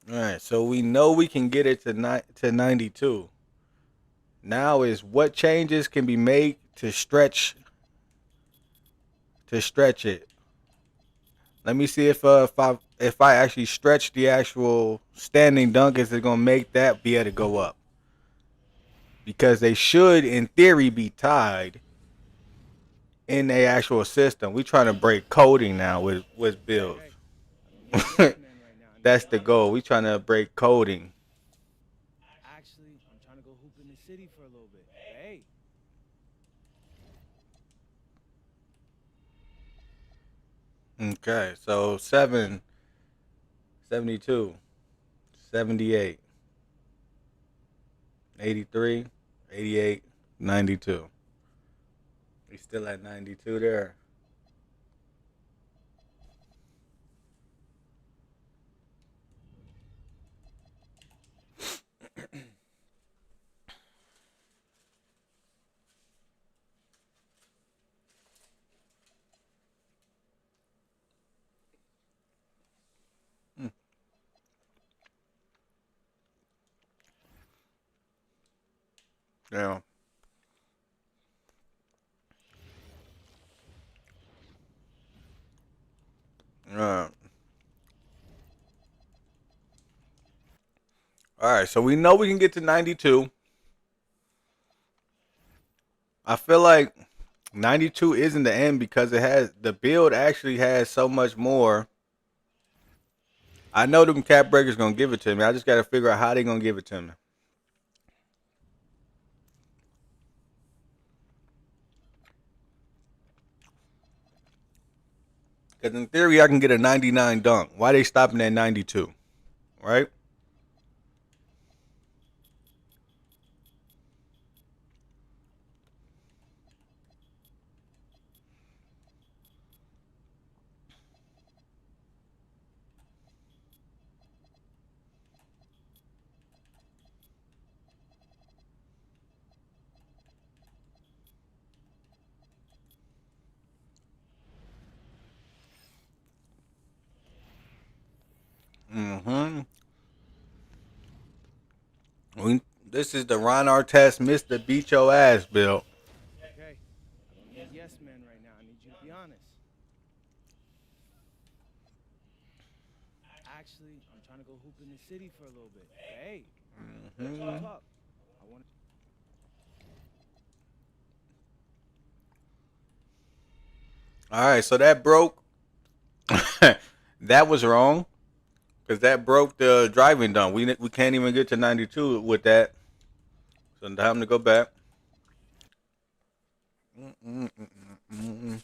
All right. So we know we can get it to 92. Now is what changes can be made to stretch it. Let me see if I actually stretch the actual standing dunk, is it gonna make that be able to go up? Because they should, in theory, be tied in the actual system. We trying to break coding now with builds. Okay. I don't need a yes man right now. I need That's you to the be honest. goal. We trying to break coding. Actually, I'm trying to go hoop in the city for a little bit. Hey. Okay, so 7, 72, 78, 83, 88, 92. We still at 92 there. Yeah. Uh, all right, so we know we can get to 92. I feel like 92 isn't the end because it has the build actually has so much more. I know them cap breakers gonna give it to me. I just gotta figure out how they gonna give it to me. Because in theory, I can get a 99 dunk. Why they stopping at 92? Right? Mm-hmm. This is the Ron Artest Mr. Beat Your Ass build. Okay. I don't need a yes man right now. I need you to be honest. Actually, I'm trying to go hoop in the city for a little bit. Hey. Talk, Mm-hmm. talk. I want All right, so that broke. That was wrong because that broke the driving dunk. We can't even get to 92 with that. So time to go back. Mm-mm-mm-mm-mm.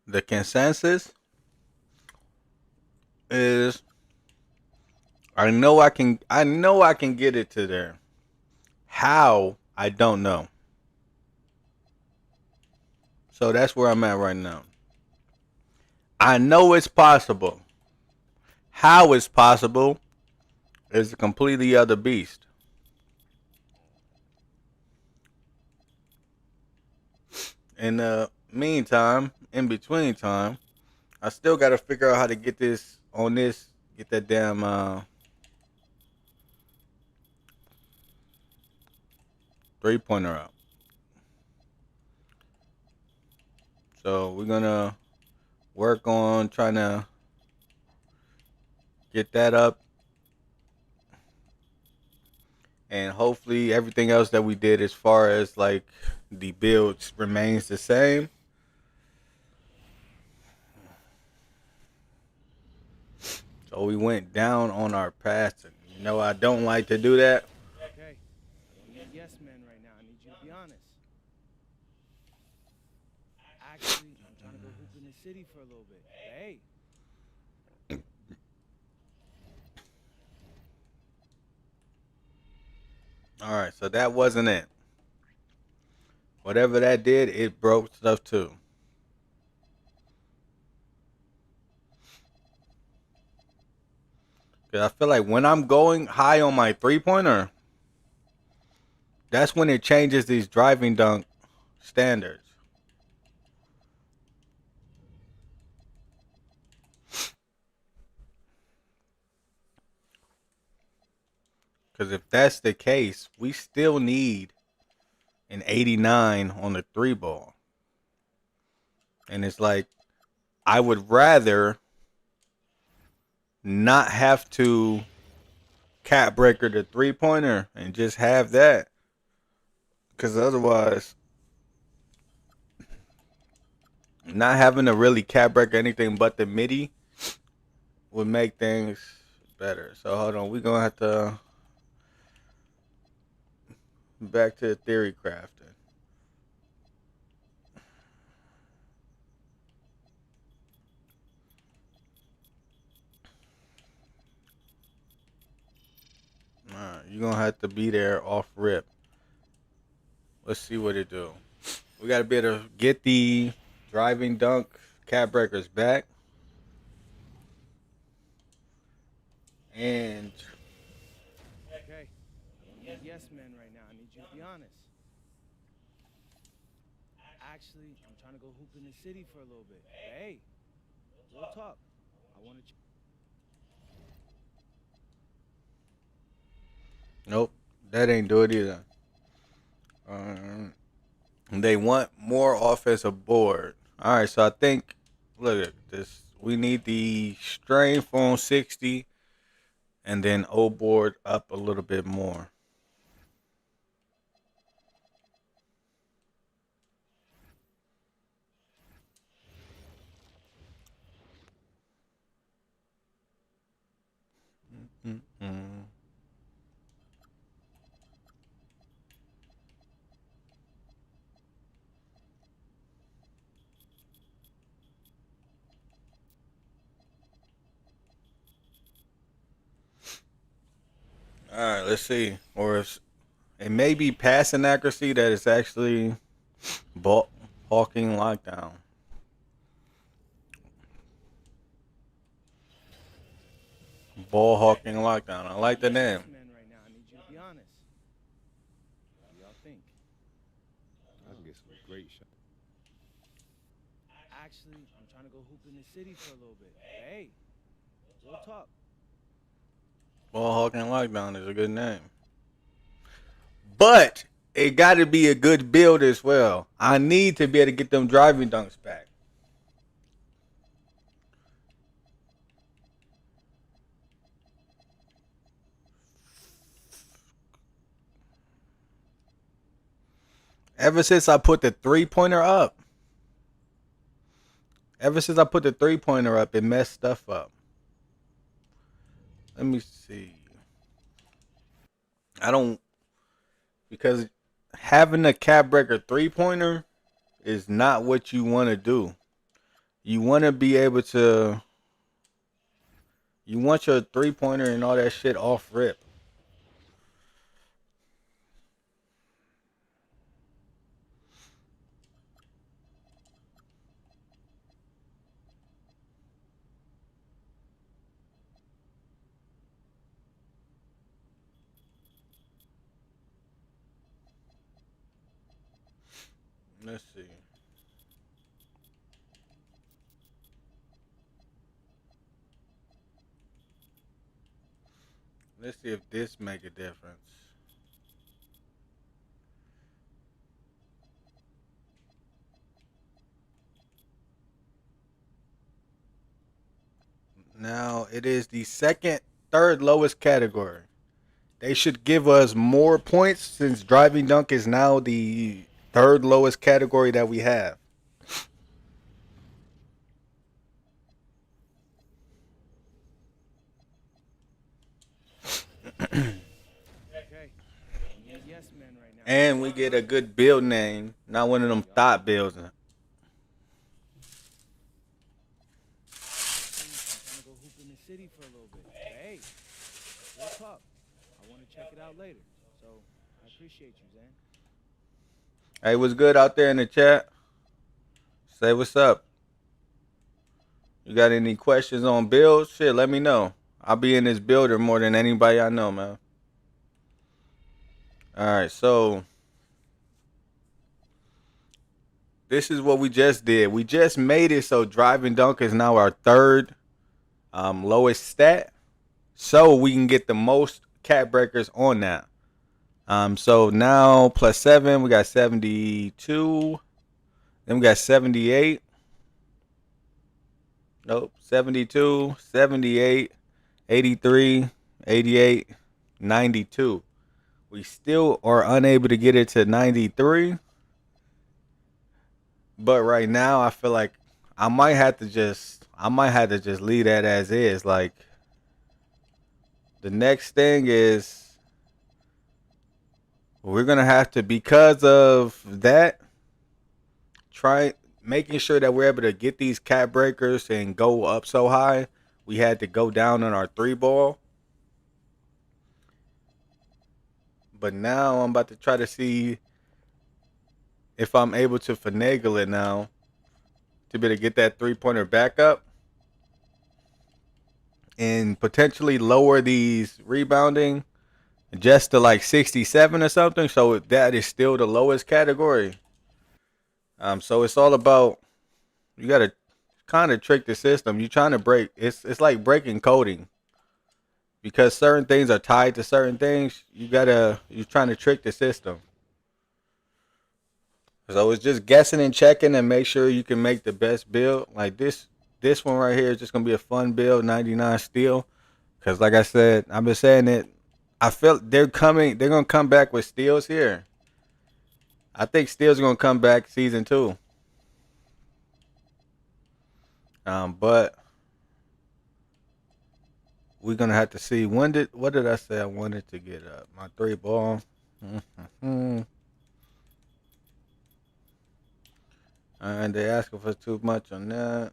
The consensus is I know I can get it to there. How I don't know. So that's where I'm at right now. I know it's possible. How it's possible is a completely other beast. In the meantime, in between time, I still got to figure out how to get this on this, get that damn 3 pointer out. So we're gonna work on trying to get that up, and hopefully everything else that we did as far as like the builds remains the same. So we went down on our passing. You know I don't like to do that. okay. I don't need a yes man right now. I need you to be honest. Actually, I'm trying to go hoop in the city for a little bit. Hey. All right, so that wasn't it. Whatever that did, it broke stuff too. Cause I feel like when I'm going high on my 3 pointer, that's when it changes these driving dunk standards. Because if that's the case, we still need an 89 on the three ball. And it's like, I would rather not have to cat breaker the 3-pointer and just have that. Because otherwise, not having to really cat break anything but the MIDI would make things better. So hold on, we're gonna have to back to the theory crafting. Alright, you're gonna have to be there off rip. Let's see what it do. We gotta be able to get the driving dunk cat breakers back. And Okay. I don't need yes men right now. I need you to be honest. Actually, I'm trying to go hoop in the city for a little bit. Hey, we'll talk. I want to. nope, that ain't do it either. They want more offensive board. All right, so I think look at this. We need the strength on 60, and then O board up a little bit more. Mm-mm. All right, let's see. Or it's, it may be passing accuracy that is actually ball hawking lockdown. Ball hawking lockdown. I like the name. Yes men right now. I need you to be honest. What do y'all think? I can get some great shots. Actually, I'm trying to go hoop in the city for a little bit. Hey, we'll talk. Ball hawking lockdown is a good name. But it got to be a good build as well. I need to be able to get them driving dunks back. Ever since I put the 3-pointer up, it messed stuff up. Let me see. I don't, because having a cap breaker 3-pointer is not what you want to do. You want to be able to, you want your 3-pointer and all that shit off rip. Let's see. Let's see if this make a difference. Now it is the third lowest category. They should give us more points since driving dunk is now the third lowest category that we have. Okay. I don't need yes men right now. And we get a good build name, not one of them thought builds. Actually, I'm trying to go hoop in the city for a little bit. Hey, we'll talk. I want to check it out later. So I appreciate you, Zan. Hey, what's good out there in the chat? Say what's up. You got any questions on builds? Shit, let me know. I'll be in this builder more than anybody I know, man. All right, so this is what we just did. We just made it so driving dunk is now our third lowest stat, so we can get the most cat breakers on that. So now plus 7, we got 72. Then we got 78. Nope, 72, 78, 83, 88, 92. We still are unable to get it to 93. But right now I feel like I might have to just leave that as is. Like the next thing is we're gonna have to, because of that, try making sure that we're able to get these cat breakers and go up so high. We had to go down on our 3 ball. But now I'm about to try to see if I'm able to finagle it now to be able to get that 3-pointer back up and potentially lower these rebounding just to like 67 or something. So that is still the lowest category. So it's all about, you gotta kind of trick the system. You're trying to break. It's like breaking coding, because certain things are tied to certain things. You're trying to trick the system. So it's just guessing and checking and make sure you can make the best build. Like this one right here is just gonna be a fun build, 99 steel. Cause like I said, I've been saying it. I feel they're coming. They're gonna come back with steals here. I think steals are gonna come back season 2. But we're gonna have to see. What did I say I wanted to get up? My 3 ball. Mm-hmm. And they asking for too much on that.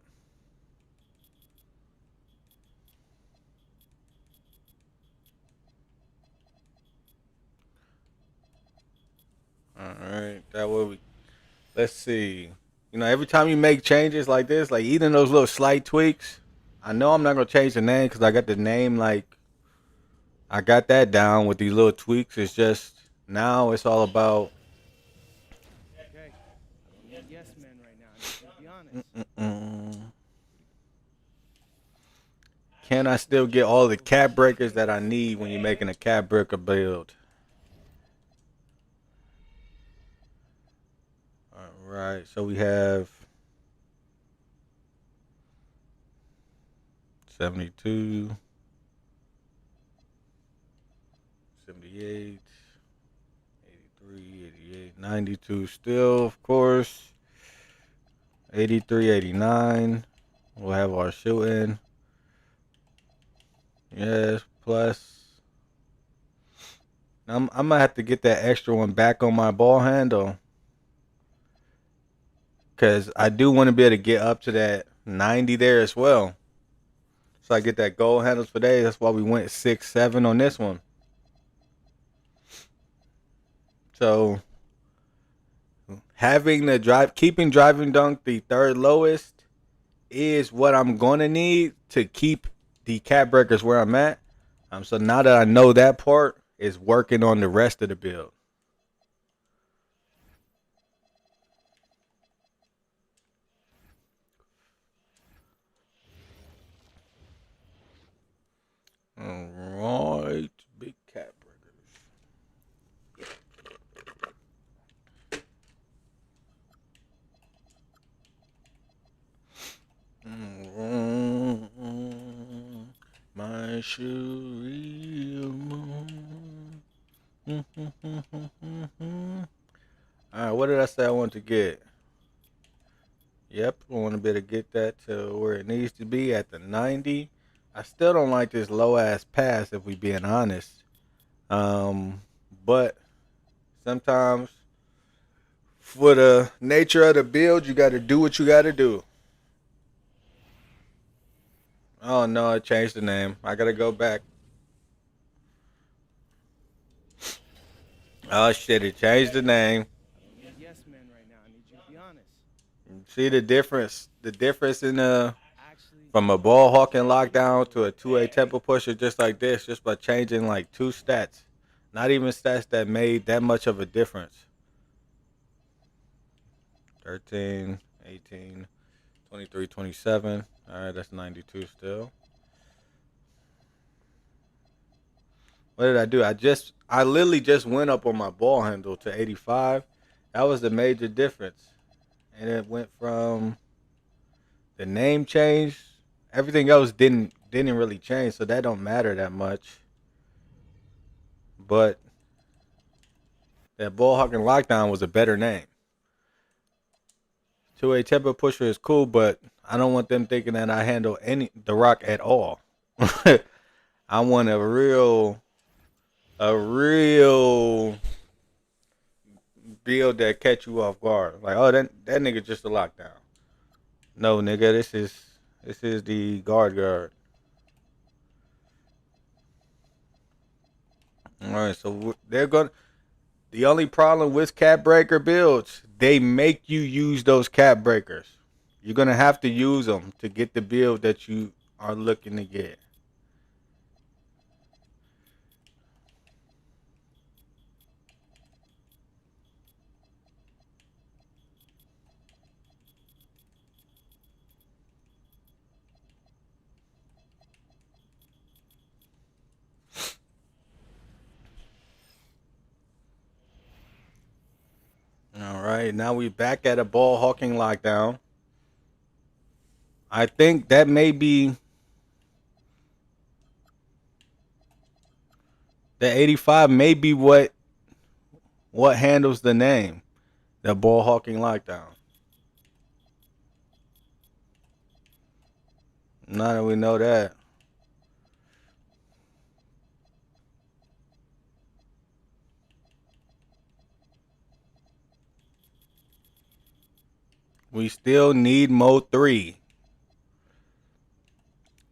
All right, that way we. Let's see. Every time you make changes like this, like even those little slight tweaks, I know I'm not gonna change the name because I got the name, like I got that down with these little tweaks. It's just now it's all about. Okay, I don't need yes men right now. I need you to be honest. Mm-mm. Can I still get all the cat breakers that I need when you're making a cat breaker build? All right, so we have 72, 78, 83, 88, 92 still, of course. 83, 89. We'll have our shooting. Yes, plus. I'm gonna have to get that extra one back on my ball handle, because I do want to be able to get up to that 90 there as well. So I get that gold handles for days. That's why we went 6, 7 on this one. So having the keeping driving dunk the third lowest is what I'm gonna need to keep the cat breakers where I'm at. So now that I know that part, is working on the rest of the build. All right, big cat breakers. My Cherie. All right, what did I say I want to get? Yep, I want to be able to get that to where it needs to be at the 90. I still don't like this low ass pass, if we being honest. But sometimes for the nature of the build, you got to do what you got to do. Oh no, I changed the name. I gotta go back. Oh shit, it changed the name. I don't need yes men right now. I need you to be honest. See the difference? The difference in Actually, from a ball hawking lockdown to a 2A tempo pusher, just like this, just by changing like 2 stats. Not even stats that made that much of a difference. 13, 18, 23, 27. All right, that's 92 still. What did I do? I literally just went up on my ball handle to 85. That was the major difference. And it went from the name change. Everything else didn't really change, so that don't matter that much. But that ball hawking lockdown was a better name. 2A tempo pusher is cool, but I don't want them thinking that I handle any the rock at all. I want a real build that catch you off guard. Like, oh, that nigga just a lockdown. No, nigga, this is the guard. All right, so they're going. The only problem with cap breaker builds, they make you use those cap breakers. You're gonna have to use them to get the build that you are looking to get. All right, now we back at a ball hawking lockdown. I think that may be the 85 may be what handles the name, the ball hawking lockdown. Now that we know that, we still need mode 3.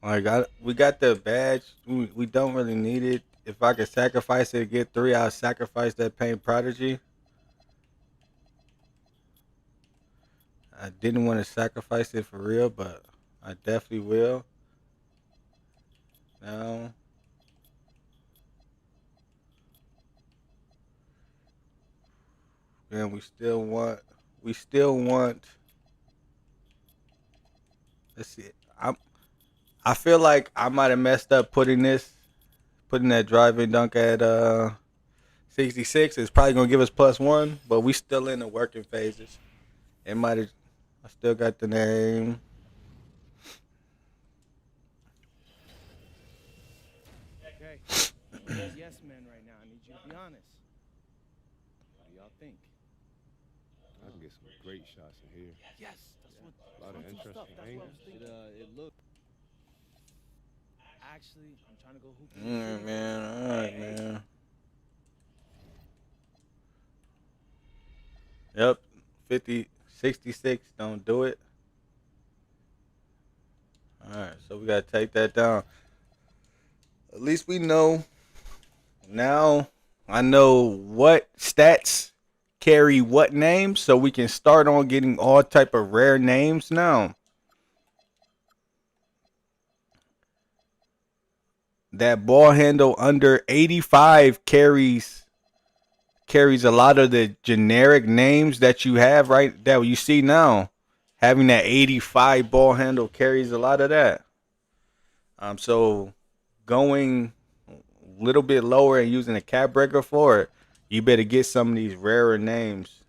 Like we got the badge. We don't really need it. If I could sacrifice it to get 3, I'll sacrifice that paint prodigy. I didn't want to sacrifice it for real, but I definitely will. Now, and we still want. Let's see. I feel like I might have messed up putting that driving dunk at 66. It's probably gonna give us +1, but we still in the working phases. It might have. I still got the name. Okay. One of these yes men right now. I need you to be honest. What do y'all think? I can get some great shots in here. Yes, that's what. A lot of That's interesting stuff. That's what I angles. was thinking. It looked. Actually, I'm trying to go hoop in the city. Man, all right, man. Yep, 50, 66. Don't do it. All right, so we gotta take that down. At least we know now. I know what stats carry what names, so we can start on getting all type of rare names now. That ball handle under 85 carries a lot of the generic names that you have right that you see now. Having that 85 ball handle carries a lot of that. So going a little bit lower and using a cap breaker for it, you better get some of these rarer names.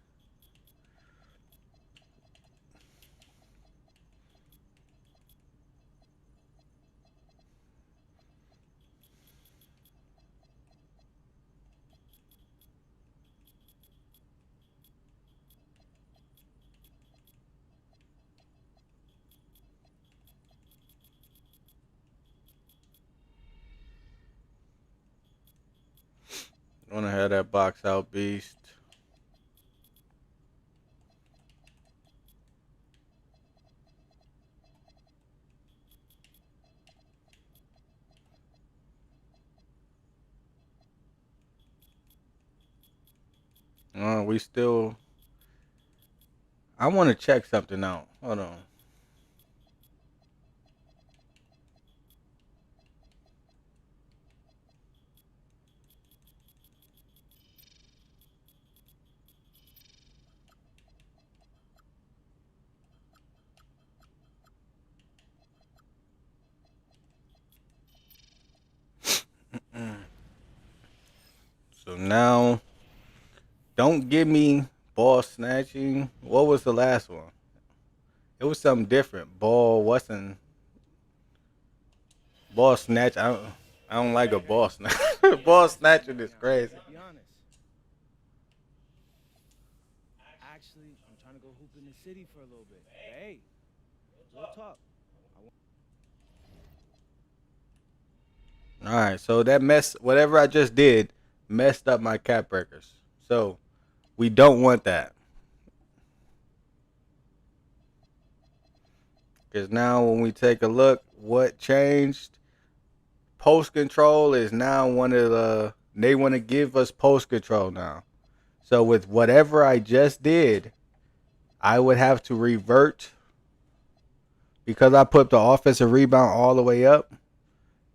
Want to have that box out beast. We still. I want to check something out. Hold on. don't give me ball snatching. What was the last one? It was something different. Ball wasn't ball snatch. I don't like a ball snatch. Ball Yes, man, snatching right is now. I need crazy. you to be honest. Actually, I'm trying to go hoop in the city for a little bit. Hey, we'll talk. I want All right, so that mess, whatever I just did, messed up my cap breakers. So we don't want that because now when we take a look, what changed? Post control is now one of the. They want to give us post control now. So with whatever I just did, I would have to revert because I put the offensive rebound all the way up.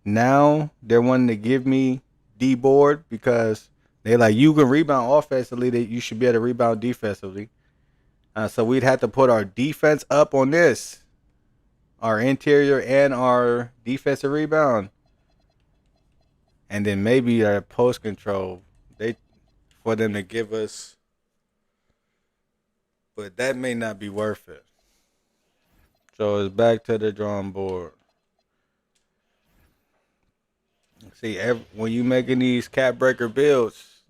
Now they're wanting to give me D board because they like you can rebound offensively, that you should be able to rebound defensively. So we'd have to put our defense up on this, our interior and our defensive rebound, and then maybe our post control. They for them to give us, but that may not be worth it. So it's back to the drawing board. See, when you making these cap breaker builds,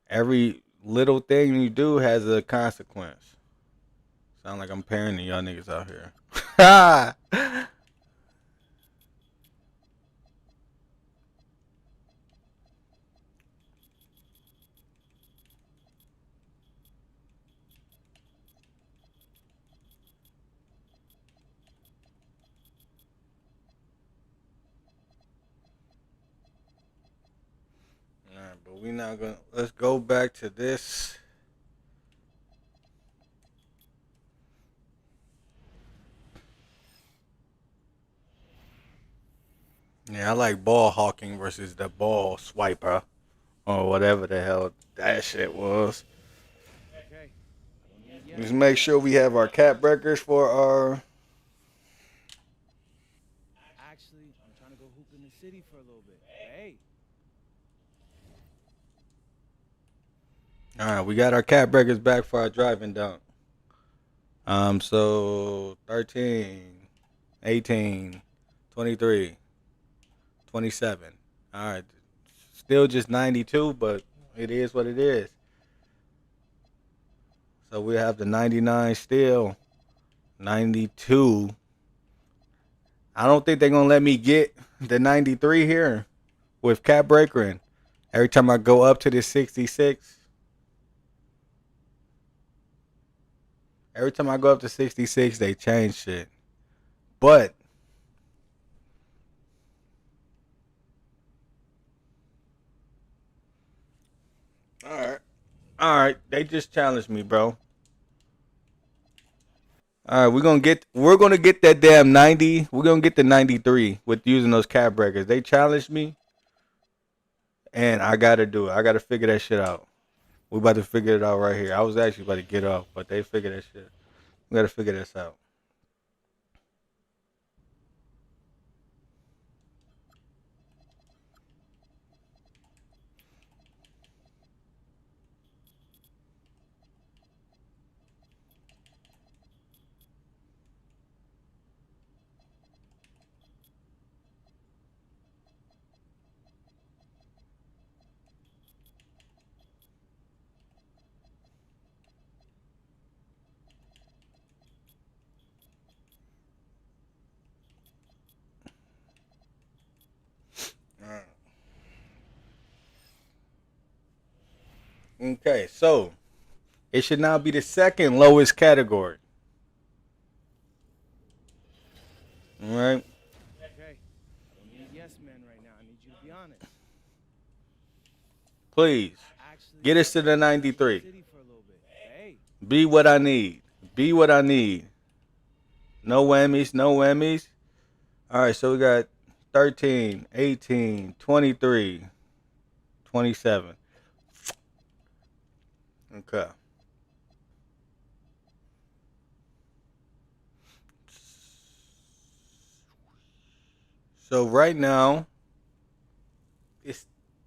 every little thing you do has a consequence. Sound like I'm parenting y'all niggas out here. Nah, but we not gonna. Let's go back to this. Yeah, I like ball hawking versus the ball swiper or whatever the hell that shit was. okay. I don't need yes Just men make right sure now. we I need have you our to be cap honest. breakers for our. Actually, I'm trying to go hoop in the city for a little bit. Hey, All right, we got our cap breakers back for our driving dunk. So 13, 18, 23, 27. All right, still just 92, but it is what it is. So we have the 99 still, 92. I don't think they're gonna let me get the 93 here with cap breaker. Every time I go up to the 66, every time I go up to 66, they change shit. But all right, all right, they just challenged me, bro. All right, we're gonna get that damn 90. We're gonna get the 93 with using those cap breakers. They challenged me, and I gotta do it. I gotta figure that shit out. We about to figure it out right here. I was actually about to get off, but they figured that shit. We gotta figure this out. All right. Okay, so it should now be the second lowest category. All right, okay. I don't need yes men right now. I need you to be honest. please Actually, get us to I'm the trying to go hoop in the 93. city for a little bit. Hey, Be what I need. Be what I need. No whammies, no whammies. All right, so we got 13, 18, 23, 27. Okay. So right now, it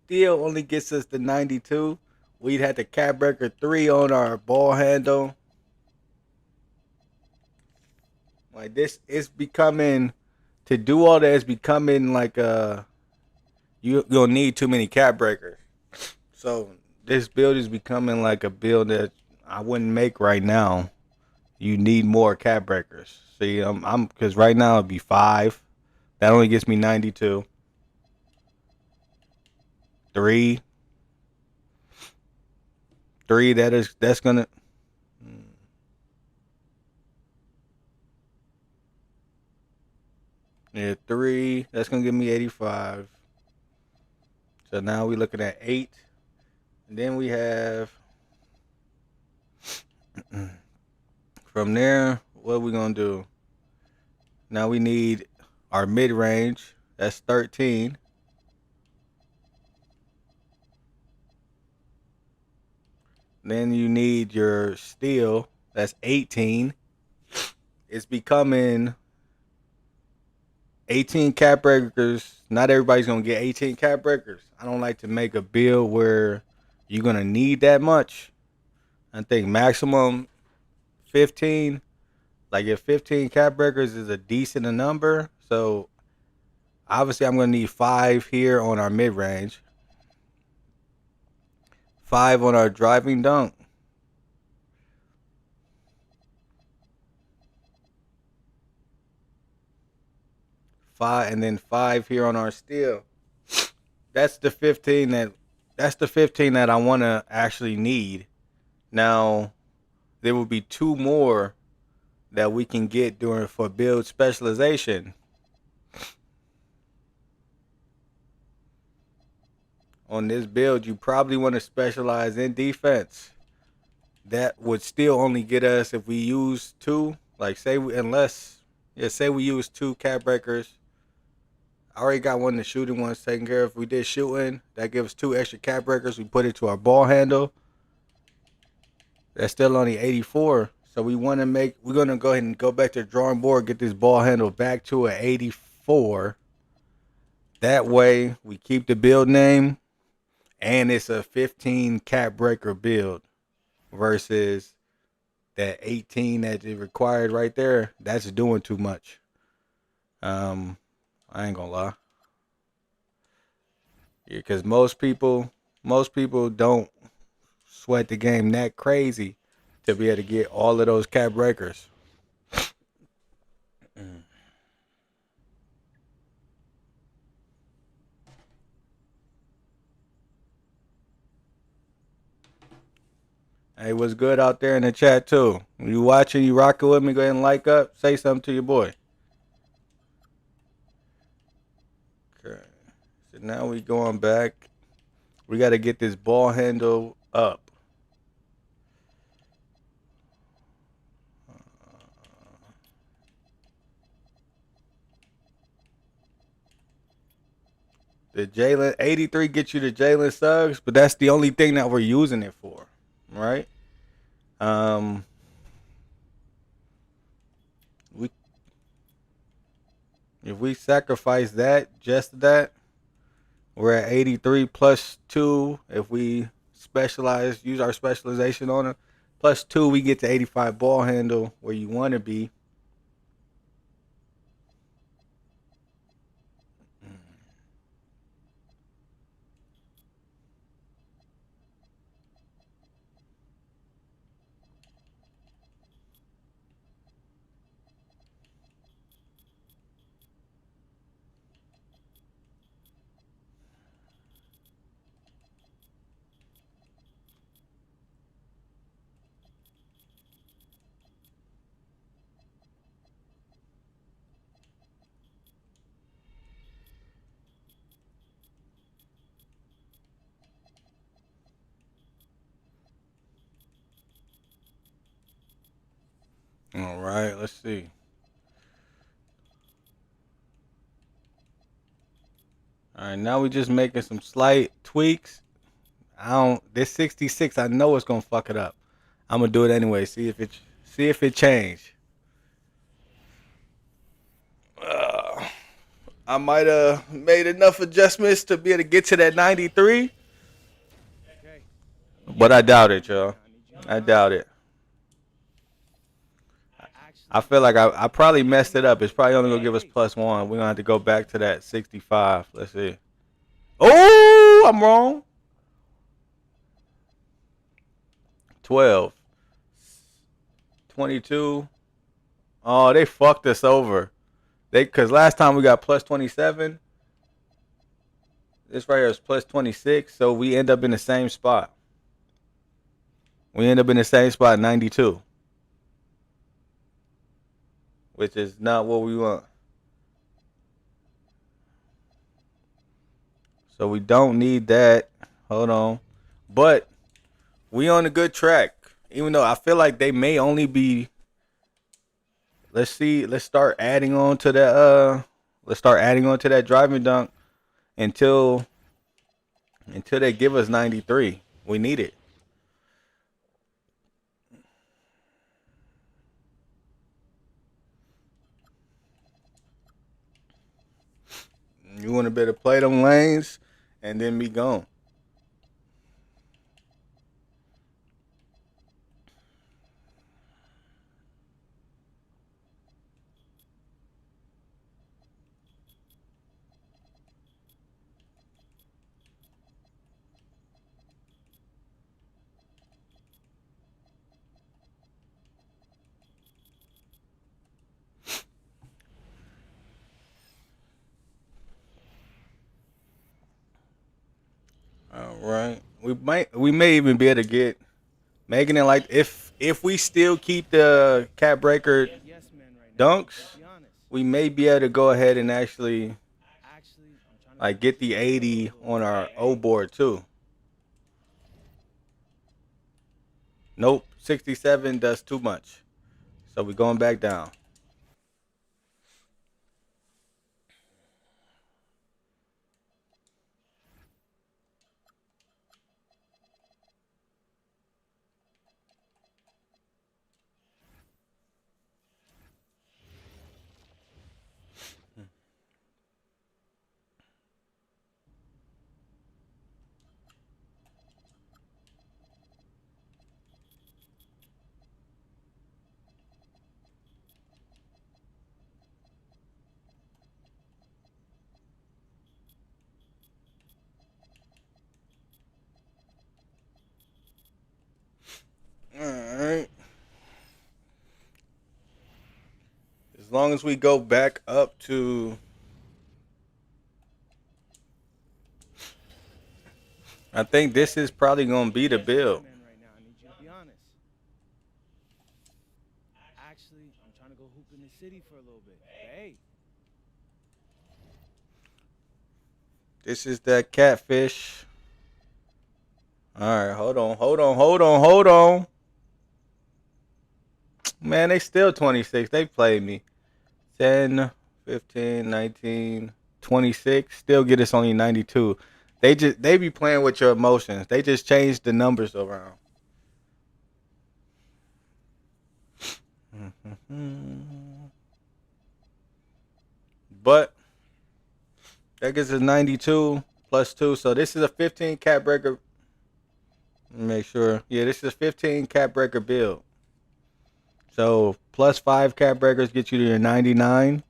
still only gets us to 92, we'd had the cat breaker 3 on our ball handle. Like this, it's becoming to do all that. It's becoming like you'll need too many cat breakers. So this build is becoming like a build that I wouldn't make right now. You need more cat breakers. See, I'm because right now it'd be 5. That only gets me 92. 3, 3. That's gonna. Yeah, 3. That's gonna give me 85. So now we're looking at 8. And then we have from there. What are we gonna do? Now we need our mid range. That's 13. Then you need your steel. That's 18. It's becoming 18 cat breakers. Not everybody's gonna get 18 cat breakers. I don't like to make a build where you're gonna need that much. I think maximum 15. Like if 15 cat breakers is a decent number, so obviously I'm gonna need 5 here on our mid range, 5 on our driving dunk, 5, and then 5 here on our steel. That's the 15 that I want to actually need. Now there will be 2 more that we can get during for build specialization. On this build, you probably want to specialize in defense. That would still only get us if we use 2. Like say we use 2 cat breakers. I already got one, the shooting one's taken care of. If we did shooting, that gives 2 extra cat breakers. We put it to our ball handle. That's still only 84. So we're gonna go ahead and go back to the drawing board, get this ball handle back to an 84. That way we keep the build name and it's a 15 cat breaker build versus that 18 that is required right there. That's doing too much. I ain't gonna lie. Yeah, because most people don't sweat the game that crazy to be able to get all of those cat breakers. Hey, what's good out there in the chat too? You watching, you rocking with me? Go ahead and like up. Say something to your boy. Okay. So now we going back. We got to get this ball handle up. The Jalen 83 gets you the Jalen Suggs, but that's the only thing that we're using it for, right? Um, we if we sacrifice that, just that, we're at 83 plus 2. If we use our specialization on it, plus 2, we get to 85 ball handle where you want to be. All right, let's see. All right, now we just making some slight tweaks. This 66. I know it's gonna fuck it up. I'm gonna do it anyway. See if it change. I might have made enough adjustments to be able to get to that 93. Okay. But I doubt it, man right y'all. now. I need you to be I honest. doubt it. I Actually, feel like I I'm trying probably to go messed hoop it in the up. It's city probably for a only little gonna bit. give us Hey, +1. We're gonna have to go back to that 65. Let's see. Oh, I'm wrong. 12. 22. Oh, they fucked us over. Cause last time we got +27. This right here is +26. So we end up in the same spot. We end up in the same spot, 92, which is not what we want. So we don't need that. Hold on. But we on a good track. Even though I feel like they may only be, let's see, let's start adding on to that driving dunk until they give us 93. We need it. You want to better play them lanes and then be gone. All right. We may even be able to get making it like if we still keep the cat breaker yes, man right now. I need you to dunks, be honest. we may be able to go ahead and actually Actually, I'm trying to go like hoop get in the the city for a 80 little on bit. our O Hey, board too. Nope, 67 does too much. So we're going back down. All right. As long as we go back up to, I think this is probably gonna be the yes, build. man right now. I need you to be honest. Actually, I'm trying to go hoop in the city for a little bit. Hey, This is that catfish. All right, hold on. Man, they still 26. They played me. 10, 15, 19, 26. Still get us only 92. They be playing with your emotions. They just changed the numbers around. But that gives us 92 plus 2. So this is a 15 cat breaker. Make sure. Yeah, this is a 15 cat breaker build. So plus 5 cat breakers get you to your 99.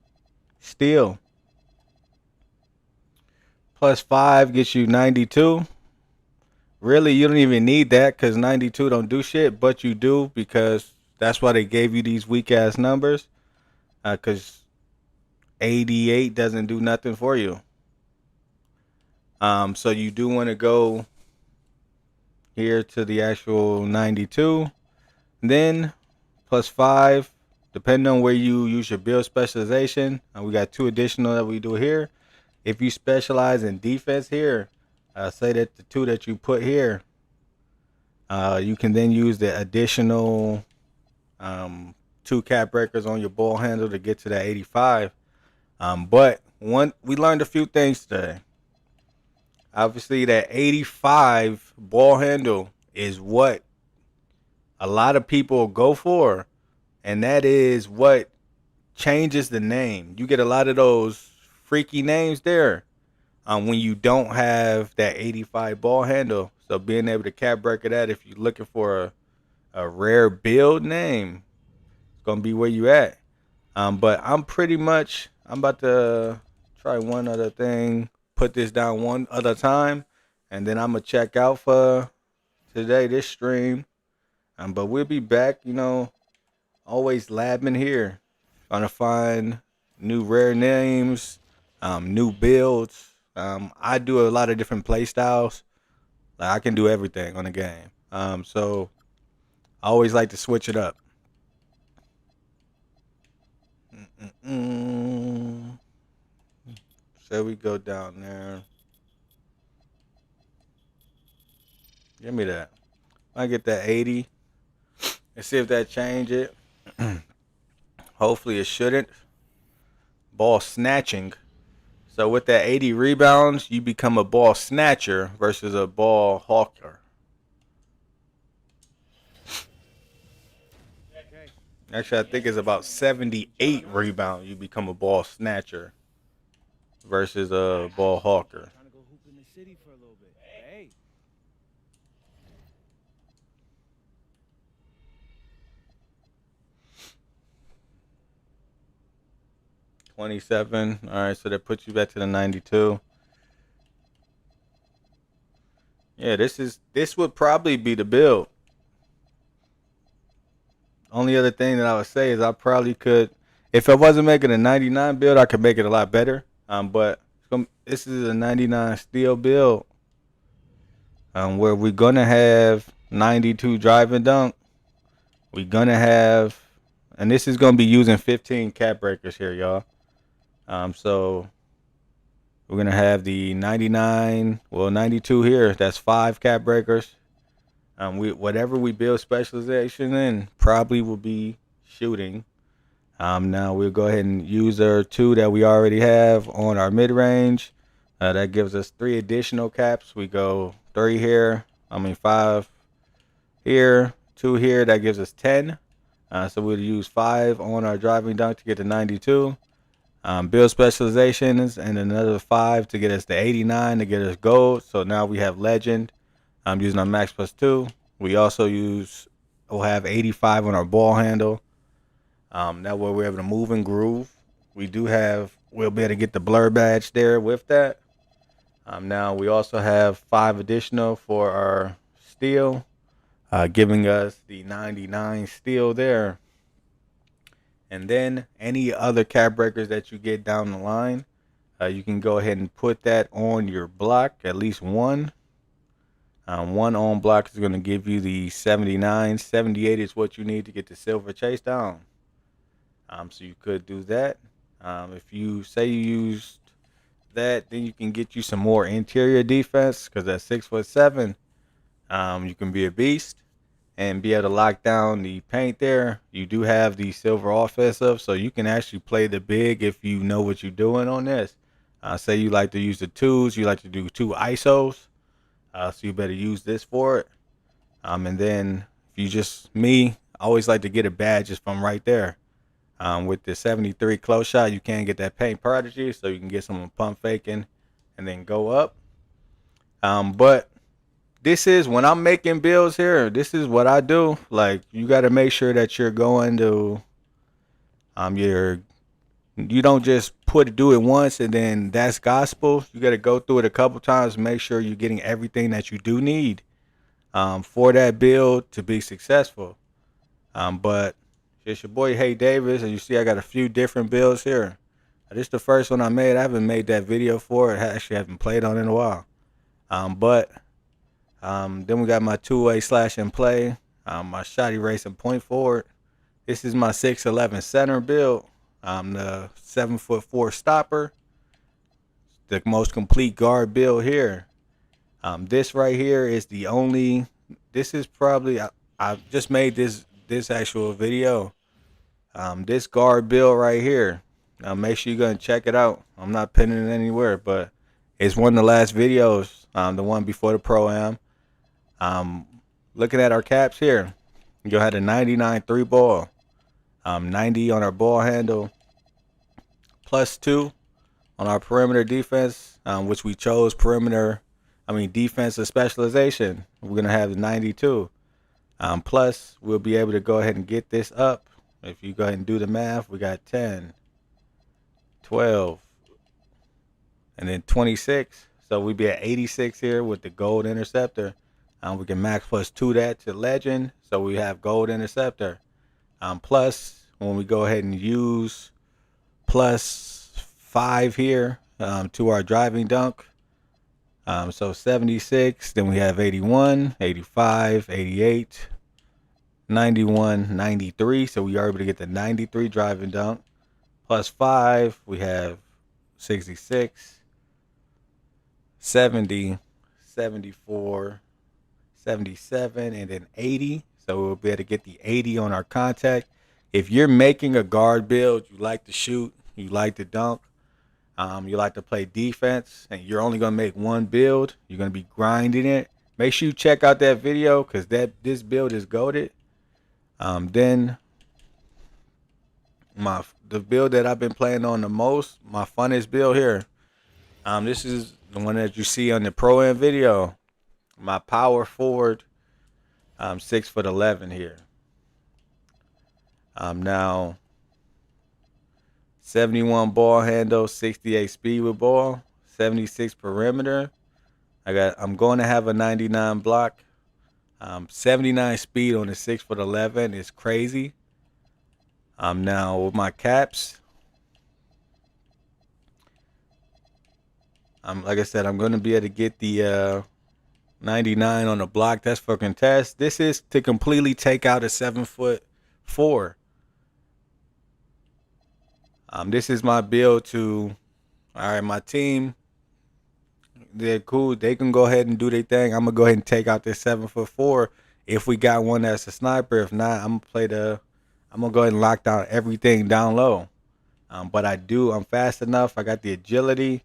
Still. Plus 5 gets you 92. Really, you don't even need that because 92 don't do shit, but you do because that's why they gave you these weak ass numbers. Because 88 doesn't do nothing for you. So you do want to go here to the actual 92. Then plus 5, depending on where you use your build specialization. We got 2 additional that we do here. If you specialize in defense here, say that the 2 that you put here, you can then use the additional 2 cat breakers on your ball handle to get to that 85. But we learned a few things today. Obviously, that 85 ball handle is what a lot of people go for, and that is what changes the name. You get a lot of those freaky names there when you don't have that 85 ball handle. So being able to cap breaker that, if you're looking for a rare build name, it's gonna be where you at. But I'm about to try one other thing, put this down one other time, and then I'm gonna check out for today this stream. But we'll be back, always labbing here, trying to find new rare names, new builds. I do a lot of different play styles. Like I can do everything on the game. So I always like to switch it up. So we go down there. Give me that. I get that 80. Let's see if that change it. Hopefully it shouldn't. Ball snatching. So with that 80 rebounds, you become a ball snatcher versus a ball hawker. Okay. Actually, I think it's about 78 rebounds. You become a ball snatcher versus a ball hawker. Trying to go hoop in the city for a little bit. Hey. 27. All right, so that puts you back to the 92. Yeah, this would probably be the build. Only other thing that I would say is I probably could, if I wasn't making a 99 build, I could make it a lot better. But this is a 99 steel build. Where we're gonna have 92 drive and dunk. We're gonna have, and this is gonna be using 15 cap breakers here, y'all. So we're gonna have the 99, 92 here. That's 5 cap breakers. Whatever we build specialization in probably will be shooting. Now we'll go ahead and use our 2 that we already have on our mid range. That gives us 3 additional caps. We go 3 here. 5 here, 2 here. That gives us 10. So we'll use 5 on our driving dunk to get to 92. Build specializations and another 5 to get us to 89 to get us gold. So now we have legend. I'm using our max plus 2. We also we'll have 85 on our ball handle. That way we're able to move and groove. We'll be able to get the blur badge there with that. Now we also have 5 additional for our steel, giving us the 99 steel there. And then any other cap breakers that you get down the line, you can go ahead and put that on your block, at least one. One on block is going to give you the 79. 78 is what you need to get the silver chase down. So you could do that. If you say you used that, then you can get you some more interior defense, because at 6'7", you can be a beast and be able to lock down the paint there. You do have the silver offensive, so you can actually play the big if you know what you're doing on this. Say you like to use the 2s, you like to do 2 ISOs, so you better use this for it. And then if you just I always like to get a badge just from right there. With the 73 close shot, you can get that paint prodigy, so you can get someone pump faking and then go up. But this is when I'm making builds here, this is what I do. Like, you got to make sure that you're going to you don't just do it once and then that's gospel. You got to go through it a couple times, make sure you're getting everything that you do need for that build to be successful. But it's your boy Hey Davis, and you see I got a few different builds here. This is the first one I made. I haven't made that video for it. I actually haven't played on it in a while. Then we got my 2-way slash and play, my shotty racing point forward. This is my 6'11" center build. The 7'4" stopper. The most complete guard build here. This right here is the only. This is probably I just made this actual video. This guard build right here. Now make sure you're gonna check it out. I'm not pinning it anywhere, but it's one of the last videos. The one before the pro-am. Looking at our caps here, you had a 99 3 ball, 90 on our ball handle, plus 2 on our perimeter defense, which we chose perimeter defensive specialization. We're gonna have the 92. Plus, we'll be able to go ahead and get this up. If you go ahead and do the math, we got 10, 12, and then 26. So we'd be at 86 here with the gold interceptor. We can max plus 2 that to legend. So we have gold interceptor. Plus, when we go ahead and use plus 5 here to our driving dunk. So 76, then we have 81, 85, 88, 91, 93. So we are able to get the 93 driving dunk. Plus 5, we have 66, 70, 74, 77, and then 80. So we'll be able to get the 80 on our contact. If you're making a guard build, you like to shoot, you like to dunk, you like to play defense, and you're only going to make one build, you're going to be grinding it, make sure you check out that video because this build is goated. Then the build that I've been playing on the most, my funnest build here. This is the one that you see on the Pro Am video. My power forward, 6'11" here. Now 71 ball handle, 68 speed with ball, 76 perimeter. I'm going to have a 99 block. 79 speed on the 6'11" is crazy. Now with my caps, like I said, I'm going to be able to get the 99 on the block. That's for contest. This is to completely take out a 7'4". This is my build to, all right, my team, they're cool. They can go ahead and do their thing. I'm going to go ahead and take out this 7'4". If we got one that's a sniper, if not, I'm going to go ahead and lock down everything down low. But I'm fast enough. I got the agility.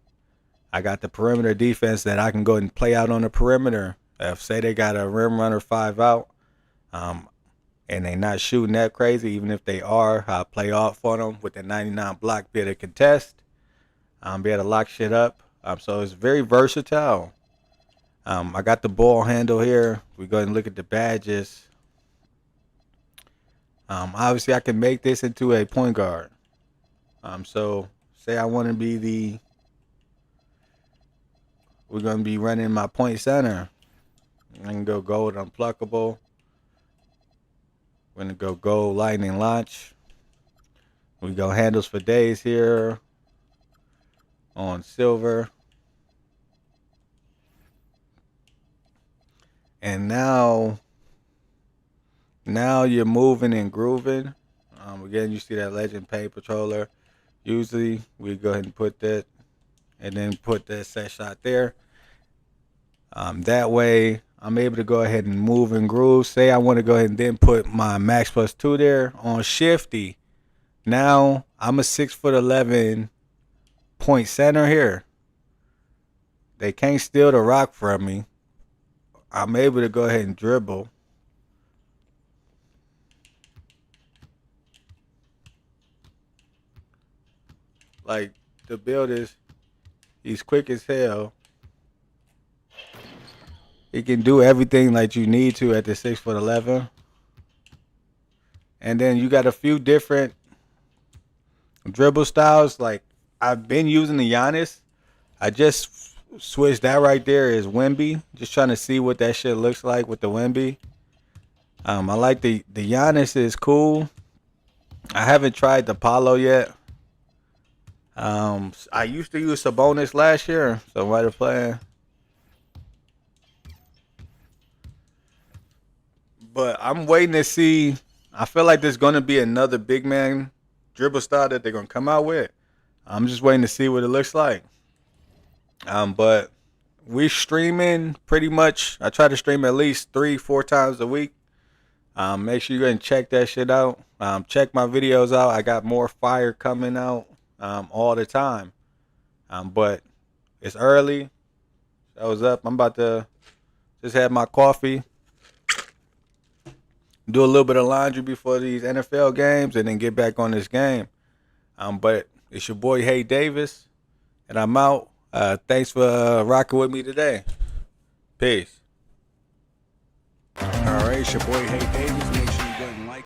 I got the perimeter defense that I can go ahead and play out on the perimeter. If say they got a rim runner 5 out, and they not shooting that crazy, even if they are, I'll play off on them with the 99 block, be able to contest, be able to lock shit up. So it's very versatile. I got the ball handle here. We go ahead and look at the badges. Obviously, I can make this into a point guard. So say I want to be we're going to be running my point center. I can go gold unpluckable. We're going to go gold lightning launch. We go handles for days here on silver. And now you're moving and grooving. Again, you see that legend pay patroller. Usually we go ahead and put that and then put that set shot there. That way I'm able to go ahead and move and groove. Say I want to go ahead and then put my max plus 2 there on shifty. Now I'm a 6'11" point center here. They can't steal the rock from me. I'm able to go ahead and dribble. Like the build he's quick as hell. He can do everything like you need to at the 6'11". And then you got a few different dribble styles. Like I've been using the Giannis. I just switched that right there is Wemby. Just trying to see what that shit looks like with the Wemby. I like the Giannis is cool. I haven't tried the Paulo yet. I used to use Sabonis last year, so why they're playing. But I'm waiting to see. I feel like there's gonna be another big man dribble style that they're gonna come out with. I'm just waiting to see what it looks like. But we streaming pretty much. I try to stream at least 3-4 times a week. Make sure you go and check that shit out. Check my videos out. I got more fire coming out all the time. But it's early. I was up. I'm about to just have my coffee, do a little bit of laundry before these NFL games, and then get back on this game. But it's your boy Hey Davis, and I'm out. Thanks for rocking with me today. Peace. All right, it's your boy Hey Davis.